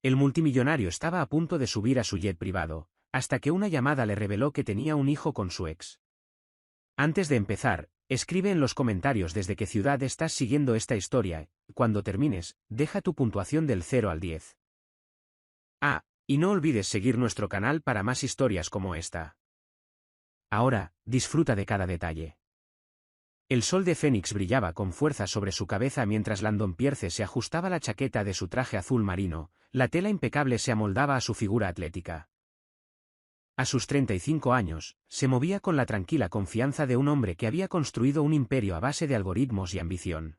El multimillonario estaba a punto de subir a su jet privado, hasta que una llamada le reveló que tenía un hijo con su ex. Antes de empezar, escribe en los comentarios desde qué ciudad estás siguiendo esta historia, y cuando termines, deja tu puntuación del 0 al 10. Y no olvides seguir nuestro canal para más historias como esta. Ahora, disfruta de cada detalle. El sol de Fénix brillaba con fuerza sobre su cabeza mientras Landon Pierce se ajustaba la chaqueta de su traje azul marino, la tela impecable se amoldaba a su figura atlética. A sus 35 años, se movía con la tranquila confianza de un hombre que había construido un imperio a base de algoritmos y ambición.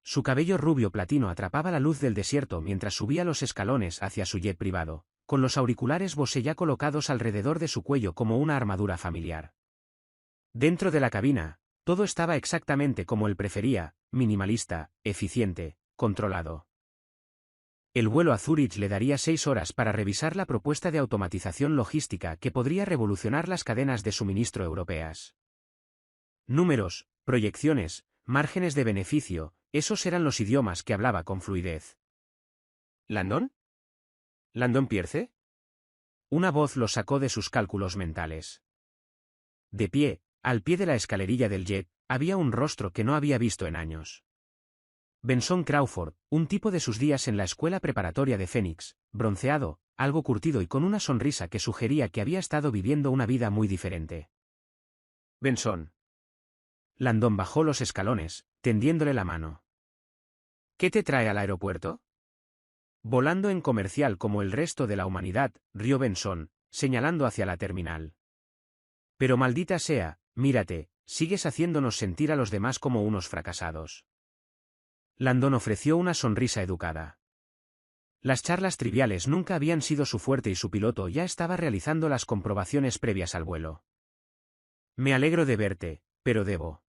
Su cabello rubio platino atrapaba la luz del desierto mientras subía los escalones hacia su jet privado, con los auriculares Bose ya colocados alrededor de su cuello como una armadura familiar. Dentro de la cabina, todo estaba exactamente como él prefería, minimalista, eficiente, controlado. El vuelo a Zúrich le daría 6 horas para revisar la propuesta de automatización logística que podría revolucionar las cadenas de suministro europeas. Números, proyecciones, márgenes de beneficio, esos eran los idiomas que hablaba con fluidez. ¿Landon? ¿Landon Pierce? Una voz lo sacó de sus cálculos mentales. De pie, al pie de la escalerilla del jet, había un rostro que no había visto en años. Benson Crawford, un tipo de sus días en la escuela preparatoria de Phoenix, bronceado, algo curtido y con una sonrisa que sugería que había estado viviendo una vida muy diferente. Benson. Landon bajó los escalones, tendiéndole la mano. ¿Qué te trae al aeropuerto? Volando en comercial como el resto de la humanidad, rió Benson, señalando hacia la terminal. Pero maldita sea, mírate, sigues haciéndonos sentir a los demás como unos fracasados. Landon ofreció una sonrisa educada. Las charlas triviales nunca habían sido su fuerte y su piloto ya estaba realizando las comprobaciones previas al vuelo. Me alegro de verte, pero debo.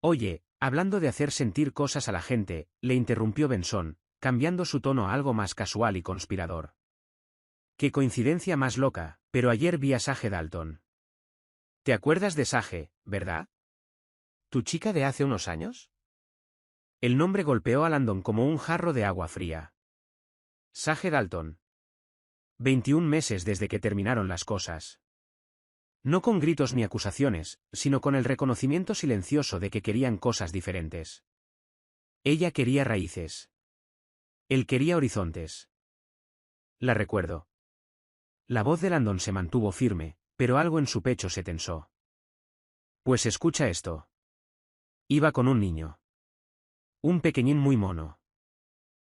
Oye, hablando de hacer sentir cosas a la gente, le interrumpió Benson, cambiando su tono a algo más casual y conspirador. Qué coincidencia más loca, pero ayer vi a Sage Dalton. ¿Te acuerdas de Sage, verdad? ¿Tu chica de hace unos años? El nombre golpeó a Landon como un jarro de agua fría. Sage Dalton. 21 meses desde que terminaron las cosas. No con gritos ni acusaciones, sino con el reconocimiento silencioso de que querían cosas diferentes. Ella quería raíces. Él quería horizontes. La recuerdo. La voz de Landon se mantuvo firme, pero algo en su pecho se tensó. Pues escucha esto. Iba con un niño. Un pequeñín muy mono.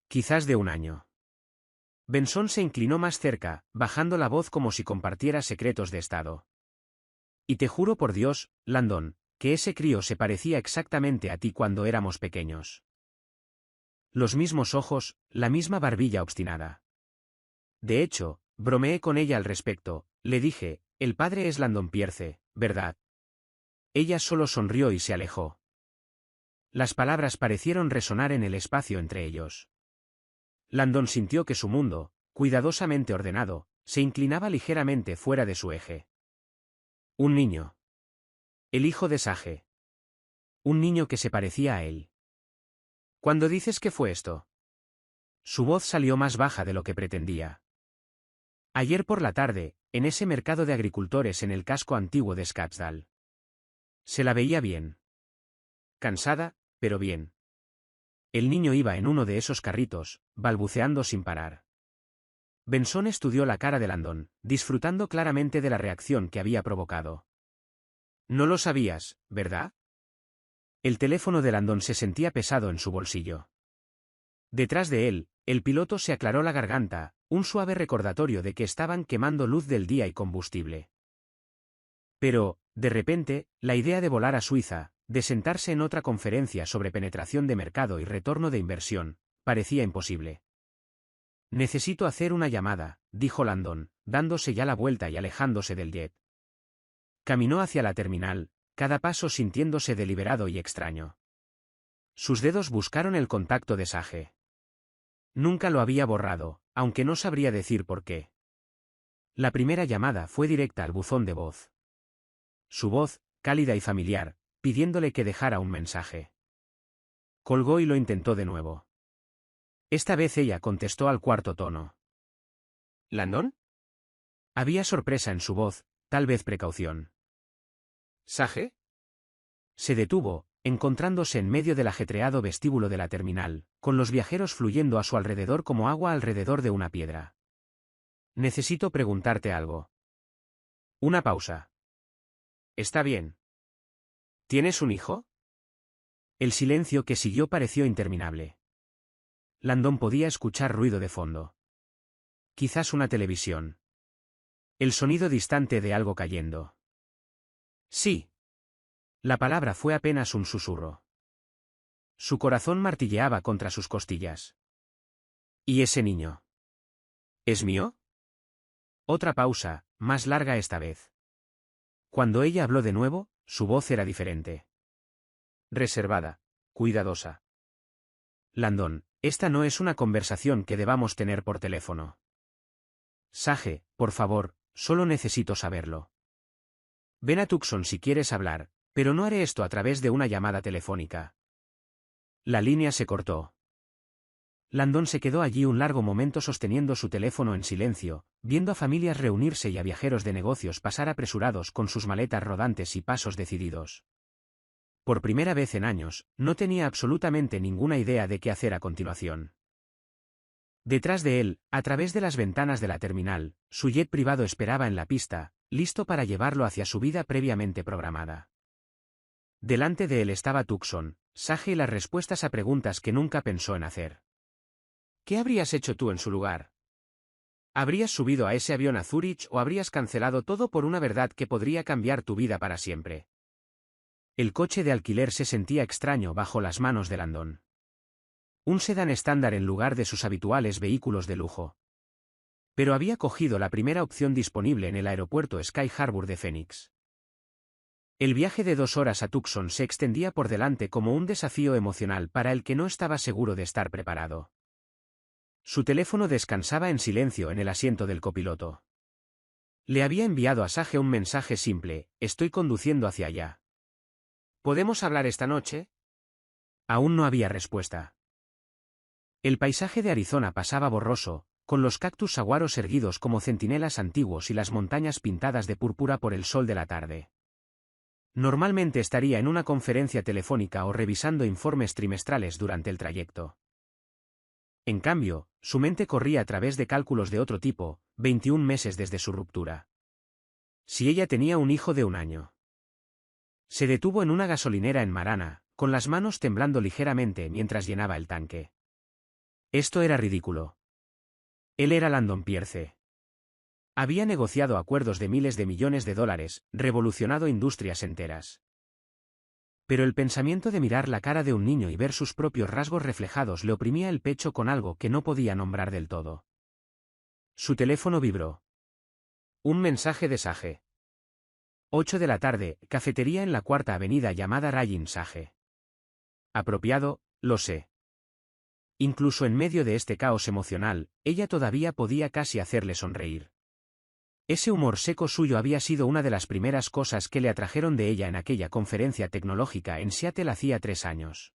Quizás de 1 año. Benson se inclinó más cerca, bajando la voz como si compartiera secretos de estado. Y te juro por Dios, Landon, que ese crío se parecía exactamente a ti cuando éramos pequeños. Los mismos ojos, la misma barbilla obstinada. De hecho, bromeé con ella al respecto, le dije, el padre es Landon Pierce, ¿verdad? Ella solo sonrió y se alejó. Las palabras parecieron resonar en el espacio entre ellos. Landon sintió que su mundo, cuidadosamente ordenado, se inclinaba ligeramente fuera de su eje. Un niño. El hijo de Sage. Un niño que se parecía a él. ¿Cuándo dices que fue esto? Su voz salió más baja de lo que pretendía. Ayer por la tarde, en ese mercado de agricultores en el casco antiguo de Scottsdale. Se la veía bien. Cansada, pero bien. El niño iba en uno de esos carritos, balbuceando sin parar. Benson estudió la cara de Landon, disfrutando claramente de la reacción que había provocado. No lo sabías, ¿verdad? El teléfono de Landon se sentía pesado en su bolsillo. Detrás de él, el piloto se aclaró la garganta, un suave recordatorio de que estaban quemando luz del día y combustible. Pero, de repente, la idea de volar a Suiza, de sentarse en otra conferencia sobre penetración de mercado y retorno de inversión, parecía imposible. Necesito hacer una llamada, dijo Landon, dándose ya la vuelta y alejándose del jet. Caminó hacia la terminal, cada paso sintiéndose deliberado y extraño. Sus dedos buscaron el contacto de Sage. Nunca lo había borrado, aunque no sabría decir por qué. La primera llamada fue directa al buzón de voz. Su voz, cálida y familiar, pidiéndole que dejara un mensaje. Colgó y lo intentó de nuevo. Esta vez ella contestó al cuarto tono. ¿Landon? Había sorpresa en su voz, tal vez precaución. ¿Sage? Se detuvo, encontrándose en medio del ajetreado vestíbulo de la terminal, con los viajeros fluyendo a su alrededor como agua alrededor de una piedra. Necesito preguntarte algo. Una pausa. Está bien. ¿Tienes un hijo? El silencio que siguió pareció interminable. Landon podía escuchar ruido de fondo. Quizás una televisión. El sonido distante de algo cayendo. Sí. La palabra fue apenas un susurro. Su corazón martilleaba contra sus costillas. ¿Y ese niño? ¿Es mío? Otra pausa, más larga esta vez. Cuando ella habló de nuevo, su voz era diferente. Reservada, cuidadosa. Landon, esta no es una conversación que debamos tener por teléfono. Sage, por favor, solo necesito saberlo. Ven a Tucson si quieres hablar, pero no haré esto a través de una llamada telefónica. La línea se cortó. Landon se quedó allí un largo momento sosteniendo su teléfono en silencio, viendo a familias reunirse y a viajeros de negocios pasar apresurados con sus maletas rodantes y pasos decididos. Por primera vez en años, no tenía absolutamente ninguna idea de qué hacer a continuación. Detrás de él, a través de las ventanas de la terminal, su jet privado esperaba en la pista, listo para llevarlo hacia su vida previamente programada. Delante de él estaba Tucson, Sage y las respuestas a preguntas que nunca pensó en hacer. ¿Qué habrías hecho tú en su lugar? ¿Habrías subido a ese avión a Zúrich o habrías cancelado todo por una verdad que podría cambiar tu vida para siempre? El coche de alquiler se sentía extraño bajo las manos de Landon. Un sedán estándar en lugar de sus habituales vehículos de lujo. Pero había cogido la primera opción disponible en el aeropuerto Sky Harbor de Phoenix. El viaje de 2 horas a Tucson se extendía por delante como un desafío emocional para el que no estaba seguro de estar preparado. Su teléfono descansaba en silencio en el asiento del copiloto. Le había enviado a Sage un mensaje simple: estoy conduciendo hacia allá. ¿Podemos hablar esta noche? Aún no había respuesta. El paisaje de Arizona pasaba borroso, con los cactus saguaros erguidos como centinelas antiguos y las montañas pintadas de púrpura por el sol de la tarde. Normalmente estaría en una conferencia telefónica o revisando informes trimestrales durante el trayecto. En cambio, su mente corría a través de cálculos de otro tipo, 21 meses desde su ruptura. Si ella tenía un hijo de 1 año. Se detuvo en una gasolinera en Marana, con las manos temblando ligeramente mientras llenaba el tanque. Esto era ridículo. Él era Landon Pierce. Había negociado acuerdos de miles de millones de dólares, revolucionado industrias enteras. Pero el pensamiento de mirar la cara de un niño y ver sus propios rasgos reflejados le oprimía el pecho con algo que no podía nombrar del todo. Su teléfono vibró. Un mensaje de Sage. 8 de la tarde, cafetería en la 4ª Avenida llamada Ryan Sage. Apropiado, lo sé. Incluso en medio de este caos emocional, ella todavía podía casi hacerle sonreír. Ese humor seco suyo había sido una de las primeras cosas que le atrajeron de ella en aquella conferencia tecnológica en Seattle hacía 3 años.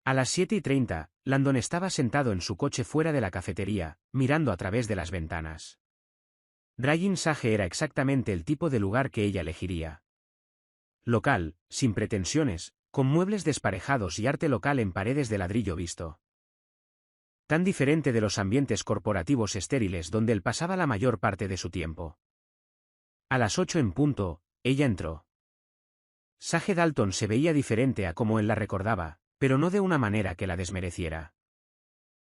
A las 7:30, Landon estaba sentado en su coche fuera de la cafetería, mirando a través de las ventanas. Ryan Sage era exactamente el tipo de lugar que ella elegiría. Local, sin pretensiones, con muebles desparejados y arte local en paredes de ladrillo visto. Tan diferente de los ambientes corporativos estériles donde él pasaba la mayor parte de su tiempo. A las 8 en punto, ella entró. Sage Dalton se veía diferente a como él la recordaba, pero no de una manera que la desmereciera.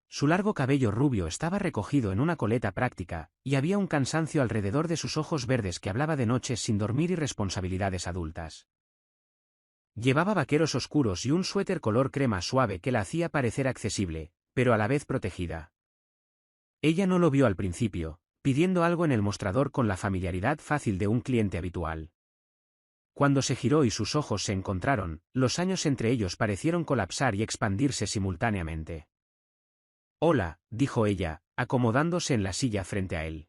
Su largo cabello rubio estaba recogido en una coleta práctica, y había un cansancio alrededor de sus ojos verdes que hablaba de noches sin dormir y responsabilidades adultas. Llevaba vaqueros oscuros y un suéter color crema suave que la hacía parecer accesible, pero a la vez protegida. Ella no lo vio al principio, pidiendo algo en el mostrador con la familiaridad fácil de un cliente habitual. Cuando se giró y sus ojos se encontraron, los años entre ellos parecieron colapsar y expandirse simultáneamente. «Hola», dijo ella, acomodándose en la silla frente a él.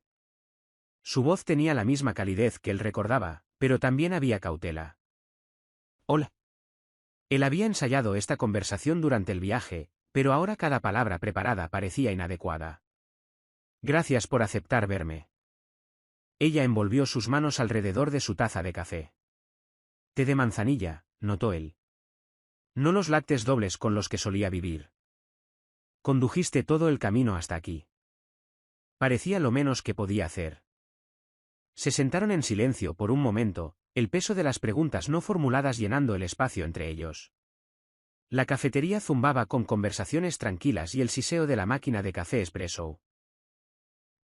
Su voz tenía la misma calidez que él recordaba, pero también había cautela. «Hola». Él había ensayado esta conversación durante el viaje, Pero ahora cada palabra preparada parecía inadecuada. Gracias por aceptar verme. Ella envolvió sus manos alrededor de su taza de café. Té de manzanilla, notó él. No los lácteos dobles con los que solía vivir. Condujiste todo el camino hasta aquí. Parecía lo menos que podía hacer. Se sentaron en silencio por un momento, el peso de las preguntas no formuladas llenando el espacio entre ellos. La cafetería zumbaba con conversaciones tranquilas y el siseo de la máquina de café espresso.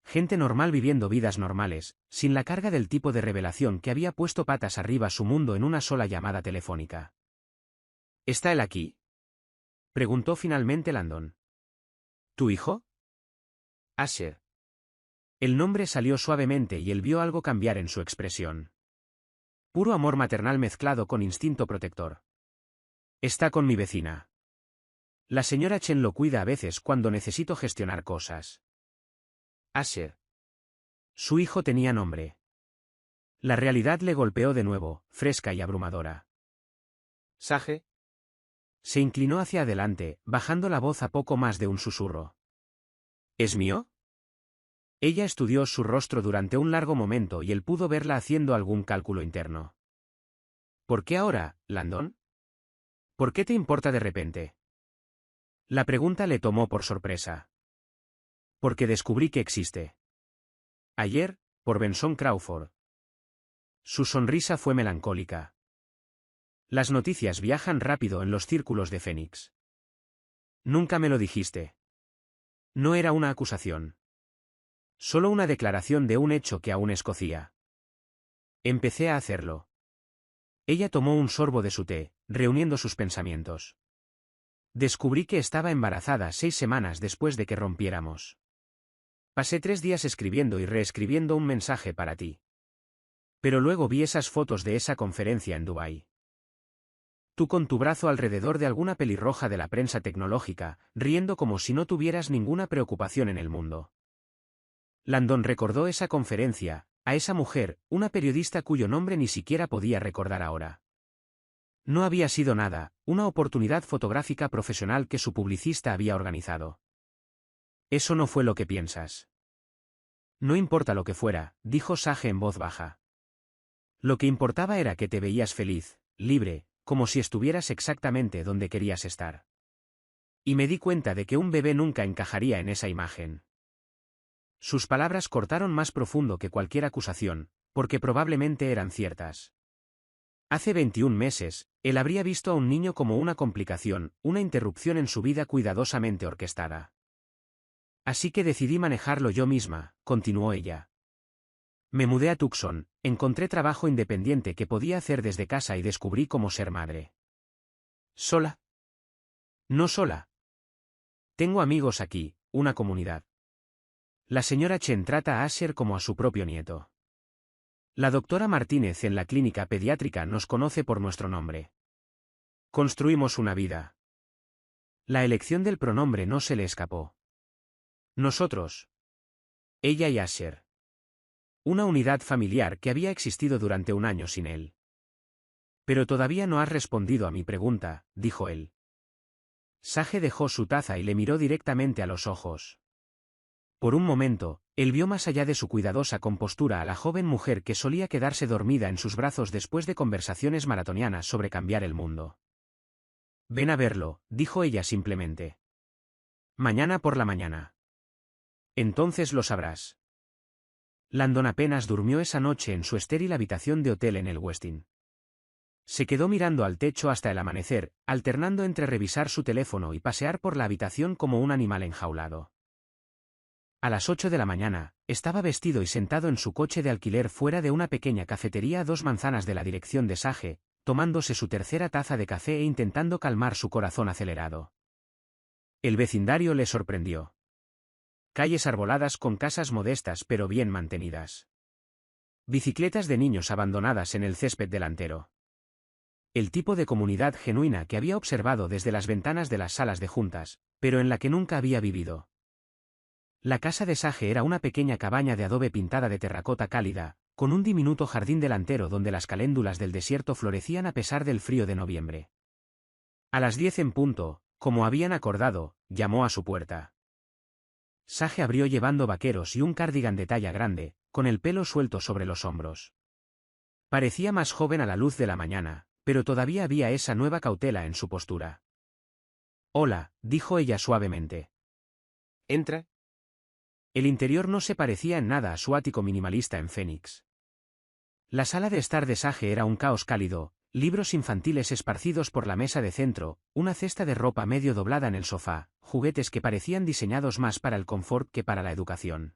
Gente normal viviendo vidas normales, sin la carga del tipo de revelación que había puesto patas arriba su mundo en una sola llamada telefónica. ¿Está él aquí?, preguntó finalmente Landon. ¿Tu hijo? Asher. El nombre salió suavemente y él vio algo cambiar en su expresión. Puro amor maternal mezclado con instinto protector. Está con mi vecina. La señora Chen lo cuida a veces cuando necesito gestionar cosas. Asher. Su hijo tenía nombre. La realidad le golpeó de nuevo, fresca y abrumadora. ¿Sage? Se inclinó hacia adelante, bajando la voz a poco más de un susurro. ¿Es mío? Ella estudió su rostro durante un largo momento y él pudo verla haciendo algún cálculo interno. ¿Por qué ahora, Landon? ¿Por qué te importa de repente? La pregunta le tomó por sorpresa. Porque descubrí que existe. Ayer, por Benson Crawford. Su sonrisa fue melancólica. Las noticias viajan rápido en los círculos de Phoenix. Nunca me lo dijiste. No era una acusación. Solo una declaración de un hecho que aún escocía. Empecé a hacerlo. Ella tomó un sorbo de su té, reuniendo sus pensamientos. Descubrí que estaba embarazada 6 semanas después de que rompiéramos. Pasé 3 días escribiendo y reescribiendo un mensaje para ti. Pero luego vi esas fotos de esa conferencia en Dubái. Tú con tu brazo alrededor de alguna pelirroja de la prensa tecnológica, riendo como si no tuvieras ninguna preocupación en el mundo. Landon recordó esa conferencia, a esa mujer, una periodista cuyo nombre ni siquiera podía recordar ahora. No había sido nada, una oportunidad fotográfica profesional que su publicista había organizado. Eso no fue lo que piensas. No importa lo que fuera, dijo Sage en voz baja. Lo que importaba era que te veías feliz, libre, como si estuvieras exactamente donde querías estar. Y me di cuenta de que un bebé nunca encajaría en esa imagen. Sus palabras cortaron más profundo que cualquier acusación, porque probablemente eran ciertas. Hace 21 meses, él habría visto a un niño como una complicación, una interrupción en su vida cuidadosamente orquestada. Así que decidí manejarlo yo misma, continuó ella. Me mudé a Tucson, encontré trabajo independiente que podía hacer desde casa y descubrí cómo ser madre. ¿Sola? No sola. Tengo amigos aquí, una comunidad. La señora Chen trata a Asher como a su propio nieto. La doctora Martínez en la clínica pediátrica nos conoce por nuestro nombre. Construimos una vida. La elección del pronombre no se le escapó. Nosotros. Ella y Asher. Una unidad familiar que había existido durante un año sin él. Pero todavía no has respondido a mi pregunta, dijo él. Sage dejó su taza y le miró directamente a los ojos. Por un momento, él vio más allá de su cuidadosa compostura a la joven mujer que solía quedarse dormida en sus brazos después de conversaciones maratonianas sobre cambiar el mundo. Ven a verlo, dijo ella simplemente. Mañana por la mañana. Entonces lo sabrás. Landon apenas durmió esa noche en su estéril habitación de hotel en el Westin. Se quedó mirando al techo hasta el amanecer, alternando entre revisar su teléfono y pasear por la habitación como un animal enjaulado. A las 8 de la mañana, estaba vestido y sentado en su coche de alquiler fuera de una pequeña cafetería a 2 manzanas de la dirección de Sage, tomándose su tercera taza de café e intentando calmar su corazón acelerado. El vecindario le sorprendió. Calles arboladas con casas modestas pero bien mantenidas. Bicicletas de niños abandonadas en el césped delantero. El tipo de comunidad genuina que había observado desde las ventanas de las salas de juntas, pero en la que nunca había vivido. La casa de Sage era una pequeña cabaña de adobe pintada de terracota cálida, con un diminuto jardín delantero donde las caléndulas del desierto florecían a pesar del frío de noviembre. A las 10 en punto, como habían acordado, llamó a su puerta. Sage abrió llevando vaqueros y un cardigan de talla grande, con el pelo suelto sobre los hombros. Parecía más joven a la luz de la mañana, pero todavía había esa nueva cautela en su postura. «Hola», dijo ella suavemente. Entra. El interior no se parecía en nada a su ático minimalista en Phoenix. La sala de estar de Sage era un caos cálido, libros infantiles esparcidos por la mesa de centro, una cesta de ropa medio doblada en el sofá, juguetes que parecían diseñados más para el confort que para la educación.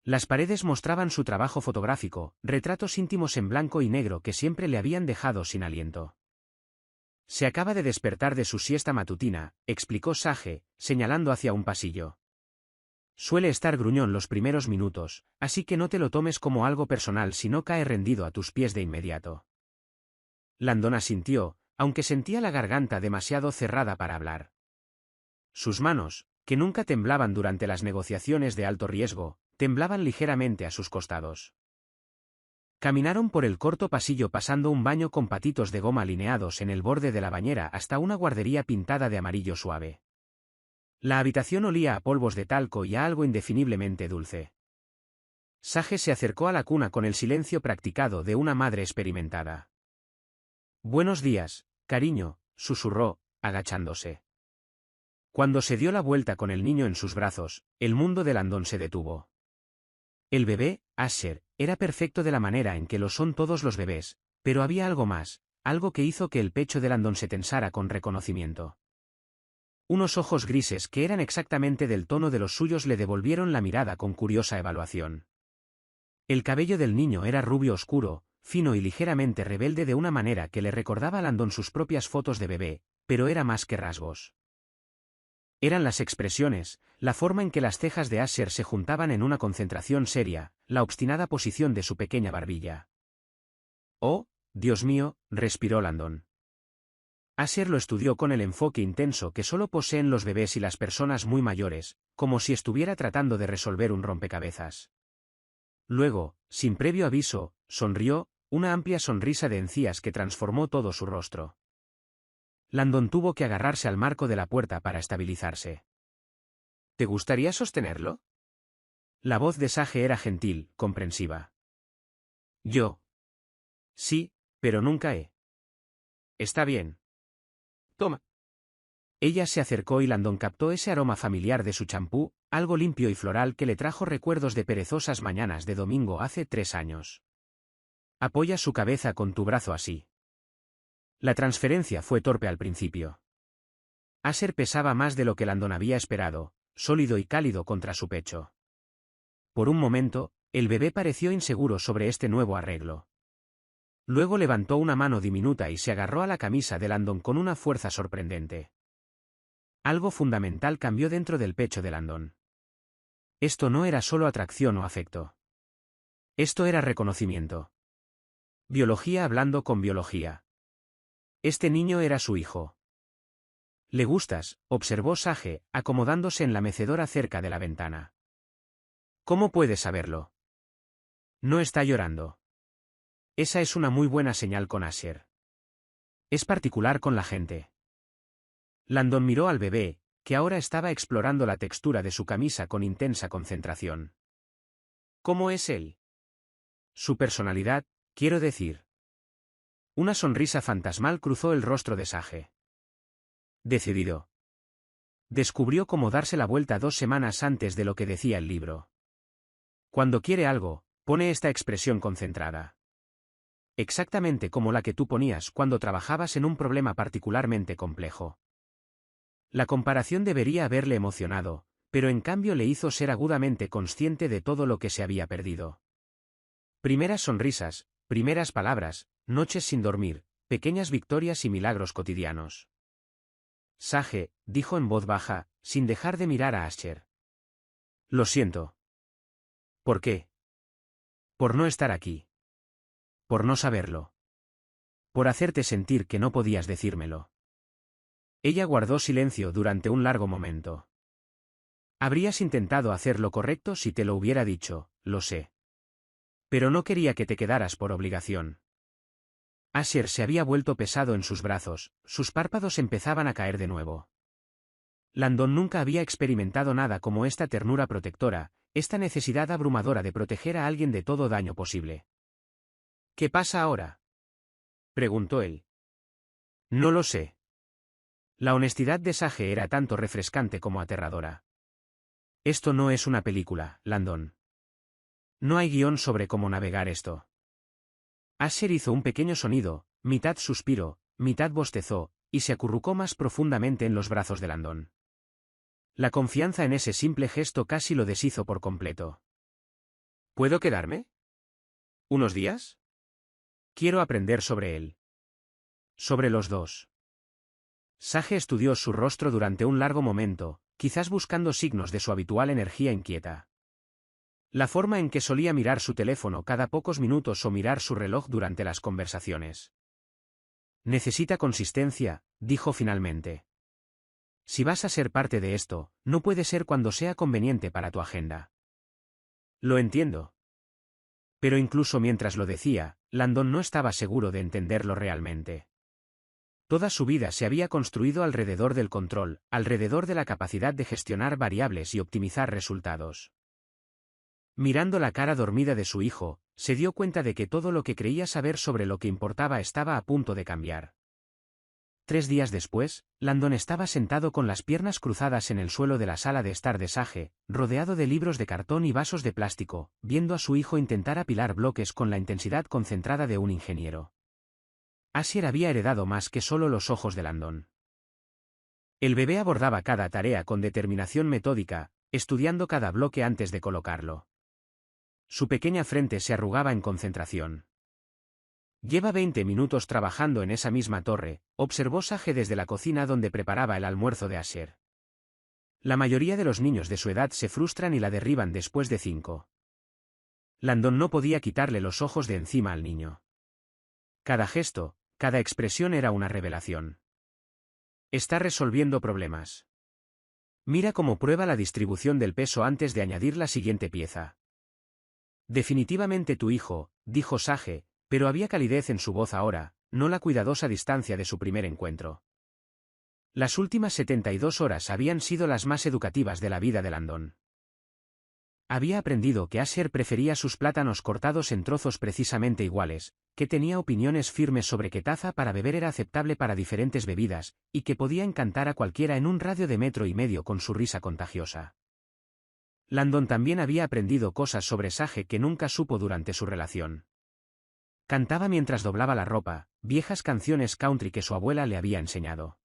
Las paredes mostraban su trabajo fotográfico, retratos íntimos en blanco y negro que siempre le habían dejado sin aliento. «Se acaba de despertar de su siesta matutina», explicó Sage, señalando hacia un pasillo. «Suele estar gruñón los primeros minutos, así que no te lo tomes como algo personal si no cae rendido a tus pies de inmediato». Landon asintió, aunque sentía la garganta demasiado cerrada para hablar. Sus manos, que nunca temblaban durante las negociaciones de alto riesgo, temblaban ligeramente a sus costados. Caminaron por el corto pasillo pasando un baño con patitos de goma alineados en el borde de la bañera hasta una guardería pintada de amarillo suave. La habitación olía a polvos de talco y a algo indefiniblemente dulce. Sage se acercó a la cuna con el silencio practicado de una madre experimentada. «Buenos días, cariño», susurró, agachándose. Cuando se dio la vuelta con el niño en sus brazos, el mundo de Landon se detuvo. El bebé, Asher, era perfecto de la manera en que lo son todos los bebés, pero había algo más, algo que hizo que el pecho de Landon se tensara con reconocimiento. Unos ojos grises que eran exactamente del tono de los suyos le devolvieron la mirada con curiosa evaluación. El cabello del niño era rubio oscuro, fino y ligeramente rebelde de una manera que le recordaba a Landon sus propias fotos de bebé, pero era más que rasgos. Eran las expresiones, la forma en que las cejas de Asher se juntaban en una concentración seria, la obstinada posición de su pequeña barbilla. «Oh, Dios mío», respiró Landon. Asher lo estudió con el enfoque intenso que solo poseen los bebés y las personas muy mayores, como si estuviera tratando de resolver un rompecabezas. Luego, sin previo aviso, sonrió, una amplia sonrisa de encías que transformó todo su rostro. Landon tuvo que agarrarse al marco de la puerta para estabilizarse. «¿Te gustaría sostenerlo?» La voz de Sage era gentil, comprensiva. «Yo. Sí, pero nunca he». «Está bien. Toma». Ella se acercó y Landon captó ese aroma familiar de su champú, algo limpio y floral que le trajo recuerdos de perezosas mañanas de domingo hace 3 años. «Apoya su cabeza con tu brazo así». La transferencia fue torpe al principio. Asher pesaba más de lo que Landon había esperado, sólido y cálido contra su pecho. Por un momento, el bebé pareció inseguro sobre este nuevo arreglo. Luego levantó una mano diminuta y se agarró a la camisa de Landon con una fuerza sorprendente. Algo fundamental cambió dentro del pecho de Landon. Esto no era solo atracción o afecto. Esto era reconocimiento. Biología hablando con biología. Este niño era su hijo. «Le gustas», observó Sage, acomodándose en la mecedora cerca de la ventana. «¿Cómo puedes saberlo?» «No está llorando». Esa es una muy buena señal con Asher. Es particular con la gente. Landon miró al bebé, que ahora estaba explorando la textura de su camisa con intensa concentración. «¿Cómo es él?» «Su personalidad, quiero decir». Una sonrisa fantasmal cruzó el rostro de Sage. «Decidido». Descubrió cómo darse la vuelta 2 semanas antes de lo que decía el libro. Cuando quiere algo, pone esta expresión concentrada. Exactamente como la que tú ponías cuando trabajabas en un problema particularmente complejo. La comparación debería haberle emocionado, pero en cambio le hizo ser agudamente consciente de todo lo que se había perdido. Primeras sonrisas, primeras palabras, noches sin dormir, pequeñas victorias y milagros cotidianos. «Sage», dijo en voz baja, sin dejar de mirar a Asher. «Lo siento». «¿Por qué?» «Por no estar aquí. Por no saberlo. Por hacerte sentir que no podías decírmelo». Ella guardó silencio durante un largo momento. «Habrías intentado hacer lo correcto si te lo hubiera dicho, lo sé. Pero no quería que te quedaras por obligación». Asher se había vuelto pesado en sus brazos, sus párpados empezaban a caer de nuevo. Landon nunca había experimentado nada como esta ternura protectora, esta necesidad abrumadora de proteger a alguien de todo daño posible. ¿Qué pasa ahora?, preguntó él. No lo sé. La honestidad de Sage era tanto refrescante como aterradora. Esto no es una película, Landon. No hay guión sobre cómo navegar esto. Asher hizo un pequeño sonido, mitad suspiro, mitad bostezó, y se acurrucó más profundamente en los brazos de Landon. La confianza en ese simple gesto casi lo deshizo por completo. ¿Puedo quedarme? ¿Unos días? Quiero aprender sobre él. Sobre los dos. Sage estudió su rostro durante un largo momento, quizás buscando signos de su habitual energía inquieta. La forma en que solía mirar su teléfono cada pocos minutos o mirar su reloj durante las conversaciones. Necesita consistencia, dijo finalmente. Si vas a ser parte de esto, no puede ser cuando sea conveniente para tu agenda. Lo entiendo. Pero incluso mientras lo decía, Landon no estaba seguro de entenderlo realmente. Toda su vida se había construido alrededor del control, alrededor de la capacidad de gestionar variables y optimizar resultados. Mirando la cara dormida de su hijo, se dio cuenta de que todo lo que creía saber sobre lo que importaba estaba a punto de cambiar. 3 días después, Landon estaba sentado con las piernas cruzadas en el suelo de la sala de estar de Sage, rodeado de libros de cartón y vasos de plástico, viendo a su hijo intentar apilar bloques con la intensidad concentrada de un ingeniero. Asher había heredado más que solo los ojos de Landon. El bebé abordaba cada tarea con determinación metódica, estudiando cada bloque antes de colocarlo. Su pequeña frente se arrugaba en concentración. Lleva 20 minutos trabajando en esa misma torre, observó Sage desde la cocina donde preparaba el almuerzo de Asher. La mayoría de los niños de su edad se frustran y la derriban después de 5. Landon no podía quitarle los ojos de encima al niño. Cada gesto, cada expresión era una revelación. Está resolviendo problemas. Mira cómo prueba la distribución del peso antes de añadir la siguiente pieza. Definitivamente tu hijo, dijo Sage, pero había calidez en su voz ahora, no la cuidadosa distancia de su primer encuentro. Las últimas 72 horas habían sido las más educativas de la vida de Landon. Había aprendido que Asher prefería sus plátanos cortados en trozos precisamente iguales, que tenía opiniones firmes sobre qué taza para beber era aceptable para diferentes bebidas, y que podía encantar a cualquiera en un radio de 1,5 metros con su risa contagiosa. Landon también había aprendido cosas sobre Sage que nunca supo durante su relación. Cantaba mientras doblaba la ropa, viejas canciones country que su abuela le había enseñado.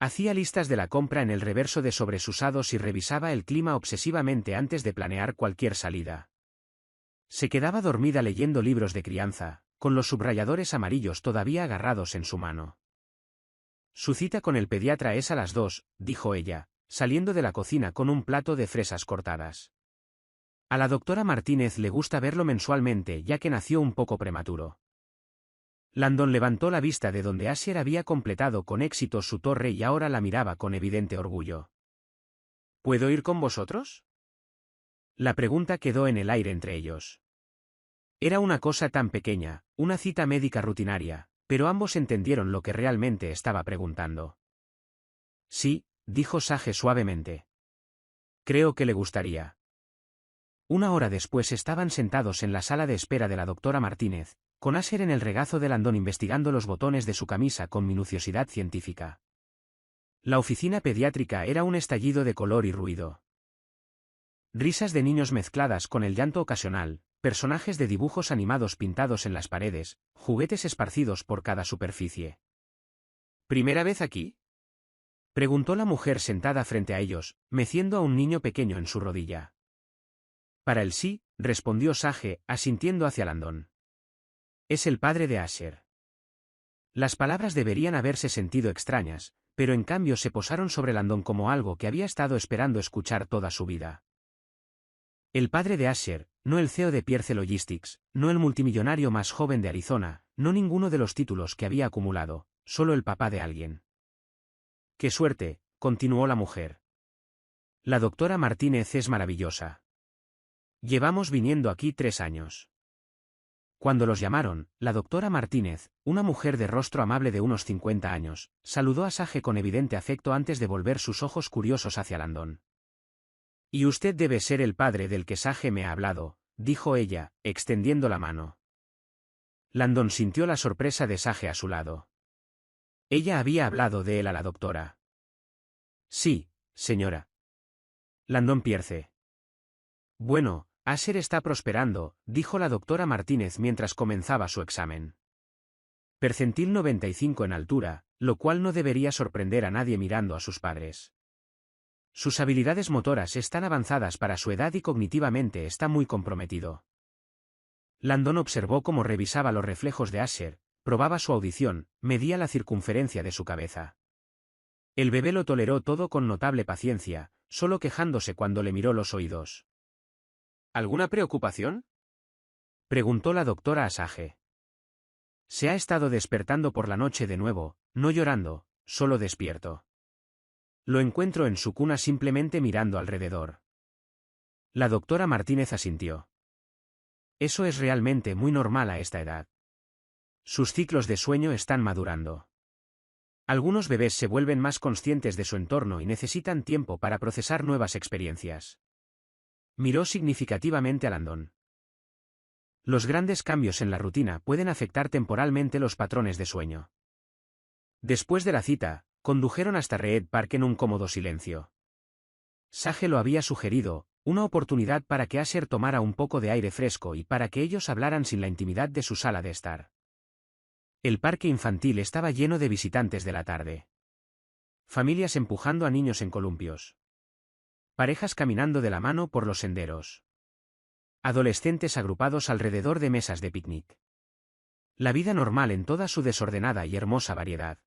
Hacía listas de la compra en el reverso de sobresusados y revisaba el clima obsesivamente antes de planear cualquier salida. Se quedaba dormida leyendo libros de crianza, con los subrayadores amarillos todavía agarrados en su mano. Su cita con el pediatra es a las 2, dijo ella, saliendo de la cocina con un plato de fresas cortadas. A la doctora Martínez le gusta verlo mensualmente ya que nació un poco prematuro. Landon levantó la vista de donde Asher había completado con éxito su torre y ahora la miraba con evidente orgullo. ¿Puedo ir con vosotros? La pregunta quedó en el aire entre ellos. Era una cosa tan pequeña, una cita médica rutinaria, pero ambos entendieron lo que realmente estaba preguntando. Sí, dijo Sage suavemente. Creo que le gustaría. 1 hora después estaban sentados en la sala de espera de la doctora Martínez, con Asher en el regazo de Landon investigando los botones de su camisa con minuciosidad científica. La oficina pediátrica era un estallido de color y ruido. Risas de niños mezcladas con el llanto ocasional, personajes de dibujos animados pintados en las paredes, juguetes esparcidos por cada superficie. ¿Primera vez aquí?, preguntó la mujer sentada frente a ellos, meciendo a un niño pequeño en su rodilla. Para el sí, respondió Sage, asintiendo hacia Landon. Es el padre de Asher. Las palabras deberían haberse sentido extrañas, pero en cambio se posaron sobre Landon como algo que había estado esperando escuchar toda su vida. El padre de Asher, no el CEO de Pierce Logistics, no el multimillonario más joven de Arizona, no ninguno de los títulos que había acumulado, solo el papá de alguien. ¡Qué suerte!, continuó la mujer. La doctora Martínez es maravillosa. Llevamos viniendo aquí 3 años. Cuando los llamaron, la doctora Martínez, una mujer de rostro amable de unos 50 años, saludó a Sage con evidente afecto antes de volver sus ojos curiosos hacia Landon. «Y usted debe ser el padre del que Sage me ha hablado», dijo ella, extendiendo la mano. Landon sintió la sorpresa de Sage a su lado. Ella había hablado de él a la doctora. «Sí, señora. Landon Pierce». «Bueno, Asher está prosperando», dijo la doctora Martínez mientras comenzaba su examen. Percentil 95 en altura, lo cual no debería sorprender a nadie mirando a sus padres. Sus habilidades motoras están avanzadas para su edad y cognitivamente está muy comprometido. Landon observó cómo revisaba los reflejos de Asher, probaba su audición, medía la circunferencia de su cabeza. El bebé lo toleró todo con notable paciencia, solo quejándose cuando le miró los oídos. ¿Alguna preocupación?, preguntó la doctora a Sage. Se ha estado despertando por la noche de nuevo, no llorando, solo despierto. Lo encuentro en su cuna simplemente mirando alrededor. La doctora Martínez asintió. Eso es realmente muy normal a esta edad. Sus ciclos de sueño están madurando. Algunos bebés se vuelven más conscientes de su entorno y necesitan tiempo para procesar nuevas experiencias. Miró significativamente a Landon. Los grandes cambios en la rutina pueden afectar temporalmente los patrones de sueño. Después de la cita, condujeron hasta Reed Park en un cómodo silencio. Sage lo había sugerido, una oportunidad para que Asher tomara un poco de aire fresco y para que ellos hablaran sin la intimidad de su sala de estar. El parque infantil estaba lleno de visitantes de la tarde. Familias empujando a niños en columpios. Parejas caminando de la mano por los senderos. Adolescentes agrupados alrededor de mesas de picnic. La vida normal en toda su desordenada y hermosa variedad.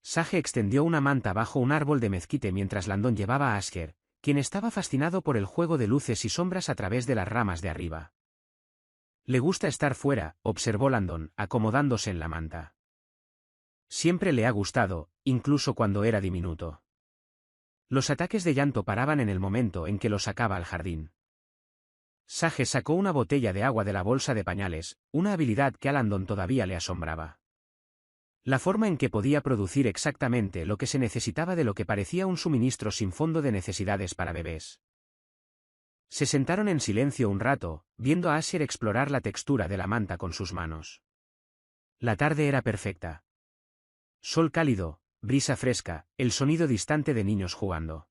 Sage extendió una manta bajo un árbol de mezquite mientras Landon llevaba a Asher, quien estaba fascinado por el juego de luces y sombras a través de las ramas de arriba. Le gusta estar fuera, observó Landon, acomodándose en la manta. Siempre le ha gustado, incluso cuando era diminuto. Los ataques de llanto paraban en el momento en que lo sacaba al jardín. Sage sacó una botella de agua de la bolsa de pañales, una habilidad que a Landon todavía le asombraba. La forma en que podía producir exactamente lo que se necesitaba de lo que parecía un suministro sin fondo de necesidades para bebés. Se sentaron en silencio un rato, viendo a Asher explorar la textura de la manta con sus manos. La tarde era perfecta. Sol cálido, brisa fresca, el sonido distante de niños jugando.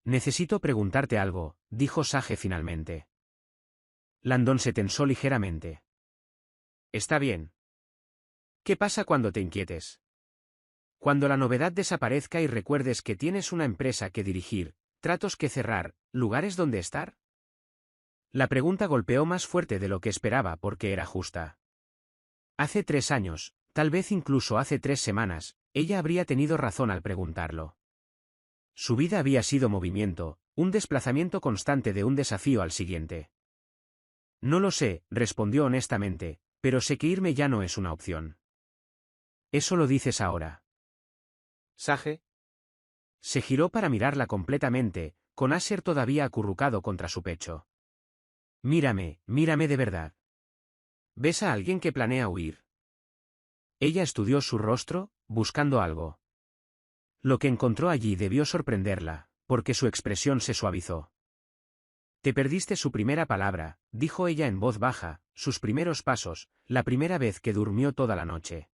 «Necesito preguntarte algo», dijo Sage finalmente. Landon se tensó ligeramente. Está bien. ¿Qué pasa cuando te inquietes? Cuando la novedad desaparezca y recuerdes que tienes una empresa que dirigir, tratos que cerrar, lugares donde estar. La pregunta golpeó más fuerte de lo que esperaba porque era justa. Hace 3 años, tal vez incluso hace 3 semanas, ella habría tenido razón al preguntarlo. Su vida había sido movimiento, un desplazamiento constante de un desafío al siguiente. No lo sé, respondió honestamente, pero sé que irme ya no es una opción. Eso lo dices ahora. Sage. Se giró para mirarla completamente, con Asher todavía acurrucado contra su pecho. Mírame, mírame de verdad. ¿Ves a alguien que planea huir? Ella estudió su rostro, buscando algo. Lo que encontró allí debió sorprenderla, porque su expresión se suavizó. Te perdiste su primera palabra, dijo ella en voz baja, sus primeros pasos, la primera vez que durmió toda la noche.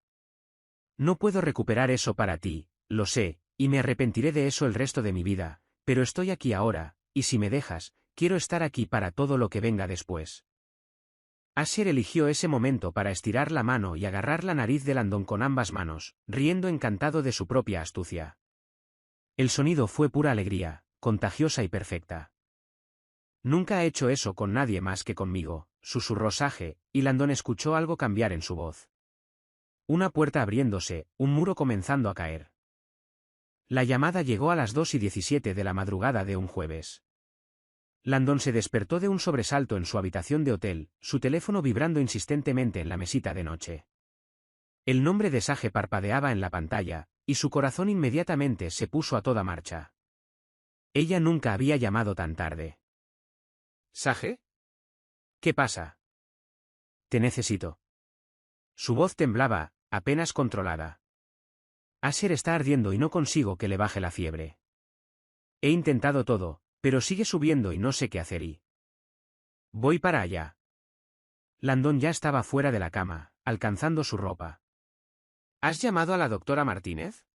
No puedo recuperar eso para ti, lo sé, y me arrepentiré de eso el resto de mi vida, pero estoy aquí ahora, y si me dejas, quiero estar aquí para todo lo que venga después. Asher eligió ese momento para estirar la mano y agarrar la nariz de Landon con ambas manos, riendo encantado de su propia astucia. El sonido fue pura alegría, contagiosa y perfecta. Nunca he hecho eso con nadie más que conmigo, susurró Sage, y Landon escuchó algo cambiar en su voz. Una puerta abriéndose, un muro comenzando a caer. La llamada llegó a las 2:17 de la madrugada de un jueves. Landon se despertó de un sobresalto en su habitación de hotel, su teléfono vibrando insistentemente en la mesita de noche. El nombre de Sage parpadeaba en la pantalla, y su corazón inmediatamente se puso a toda marcha. Ella nunca había llamado tan tarde. ¿Sage? ¿Qué pasa? Te necesito. Su voz temblaba, apenas controlada. Asher está ardiendo y no consigo que le baje la fiebre. He intentado todo, pero sigue subiendo y no sé qué hacer y... Voy para allá. Landon ya estaba fuera de la cama, alcanzando su ropa. ¿Has llamado a la doctora Martínez?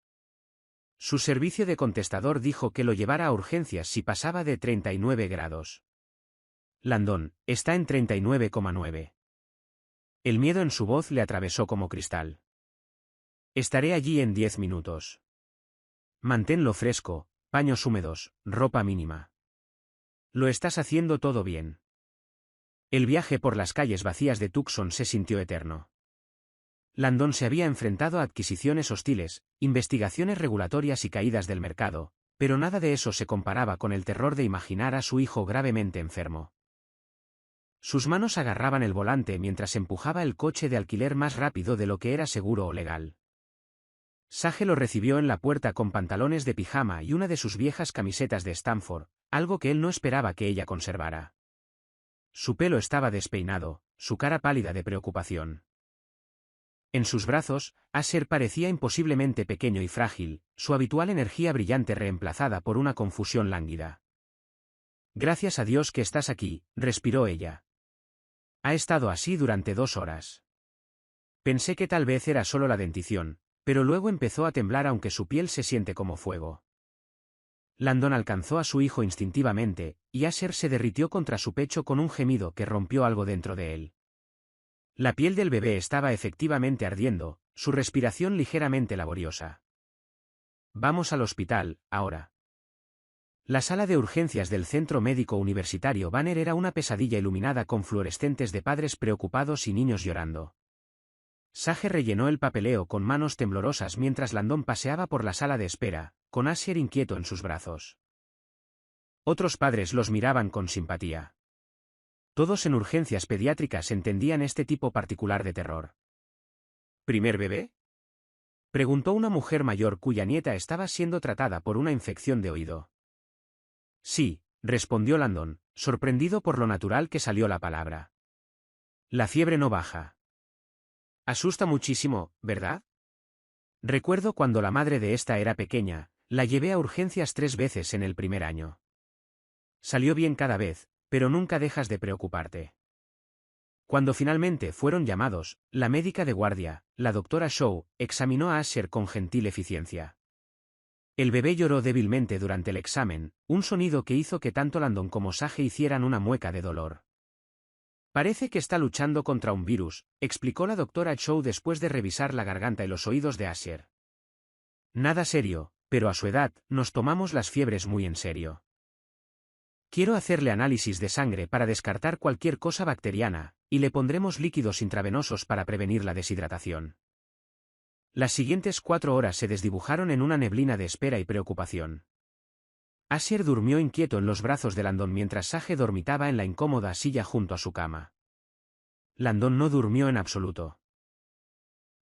Su servicio de contestador dijo que lo llevara a urgencias si pasaba de 39 grados. Landon, está en 39,9. El miedo en su voz le atravesó como cristal. Estaré allí en 10 minutos. Manténlo fresco, paños húmedos, ropa mínima. Lo estás haciendo todo bien. El viaje por las calles vacías de Tucson se sintió eterno. Landon se había enfrentado a adquisiciones hostiles, investigaciones regulatorias y caídas del mercado, pero nada de eso se comparaba con el terror de imaginar a su hijo gravemente enfermo. Sus manos agarraban el volante mientras empujaba el coche de alquiler más rápido de lo que era seguro o legal. Sage lo recibió en la puerta con pantalones de pijama y una de sus viejas camisetas de Stanford, algo que él no esperaba que ella conservara. Su pelo estaba despeinado, su cara pálida de preocupación. En sus brazos, Asher parecía imposiblemente pequeño y frágil, su habitual energía brillante reemplazada por una confusión lánguida. Gracias a Dios que estás aquí, respiró ella. Ha estado así durante 2 horas. Pensé que tal vez era solo la dentición, pero luego empezó a temblar aunque su piel se siente como fuego. Landon alcanzó a su hijo instintivamente, y Asher se derritió contra su pecho con un gemido que rompió algo dentro de él. La piel del bebé estaba efectivamente ardiendo, su respiración ligeramente laboriosa. Vamos al hospital, ahora. La sala de urgencias del Centro Médico Universitario Banner era una pesadilla iluminada con fluorescentes de padres preocupados y niños llorando. Sage rellenó el papeleo con manos temblorosas mientras Landon paseaba por la sala de espera, con Asher inquieto en sus brazos. Otros padres los miraban con simpatía. Todos en urgencias pediátricas entendían este tipo particular de terror. ¿Primer bebé? Preguntó una mujer mayor cuya nieta estaba siendo tratada por una infección de oído. Sí, respondió Landon, sorprendido por lo natural que salió la palabra. La fiebre no baja. Asusta muchísimo, ¿verdad? Recuerdo cuando la madre de esta era pequeña, la llevé a urgencias 3 veces en el primer año. Salió bien cada vez, pero nunca dejas de preocuparte. Cuando finalmente fueron llamados, la médica de guardia, la doctora Shaw, examinó a Asher con gentil eficiencia. El bebé lloró débilmente durante el examen, un sonido que hizo que tanto Landon como Sage hicieran una mueca de dolor. Parece que está luchando contra un virus, explicó la doctora Shaw después de revisar la garganta y los oídos de Asher. Nada serio, pero a su edad, nos tomamos las fiebres muy en serio. Quiero hacerle análisis de sangre para descartar cualquier cosa bacteriana, y le pondremos líquidos intravenosos para prevenir la deshidratación. Las siguientes 4 horas se desdibujaron en una neblina de espera y preocupación. Asher durmió inquieto en los brazos de Landon mientras Sage dormitaba en la incómoda silla junto a su cama. Landon no durmió en absoluto.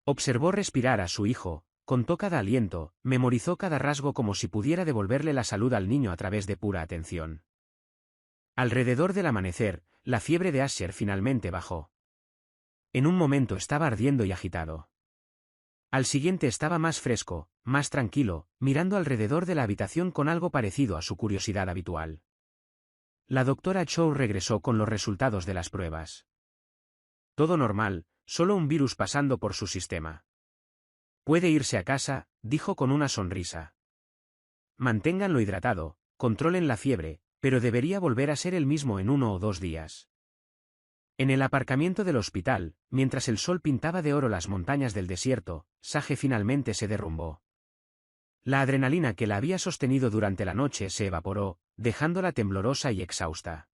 Observó respirar a su hijo, contó cada aliento, memorizó cada rasgo como si pudiera devolverle la salud al niño a través de pura atención. Alrededor del amanecer, la fiebre de Asher finalmente bajó. En un momento estaba ardiendo y agitado. Al siguiente estaba más fresco, más tranquilo, mirando alrededor de la habitación con algo parecido a su curiosidad habitual. La doctora Shaw regresó con los resultados de las pruebas. Todo normal, solo un virus pasando por su sistema. Puede irse a casa, dijo con una sonrisa. Manténganlo hidratado, controlen la fiebre, pero debería volver a ser el mismo en 1 o 2 días. En el aparcamiento del hospital, mientras el sol pintaba de oro las montañas del desierto, Sage finalmente se derrumbó. La adrenalina que la había sostenido durante la noche se evaporó, dejándola temblorosa y exhausta.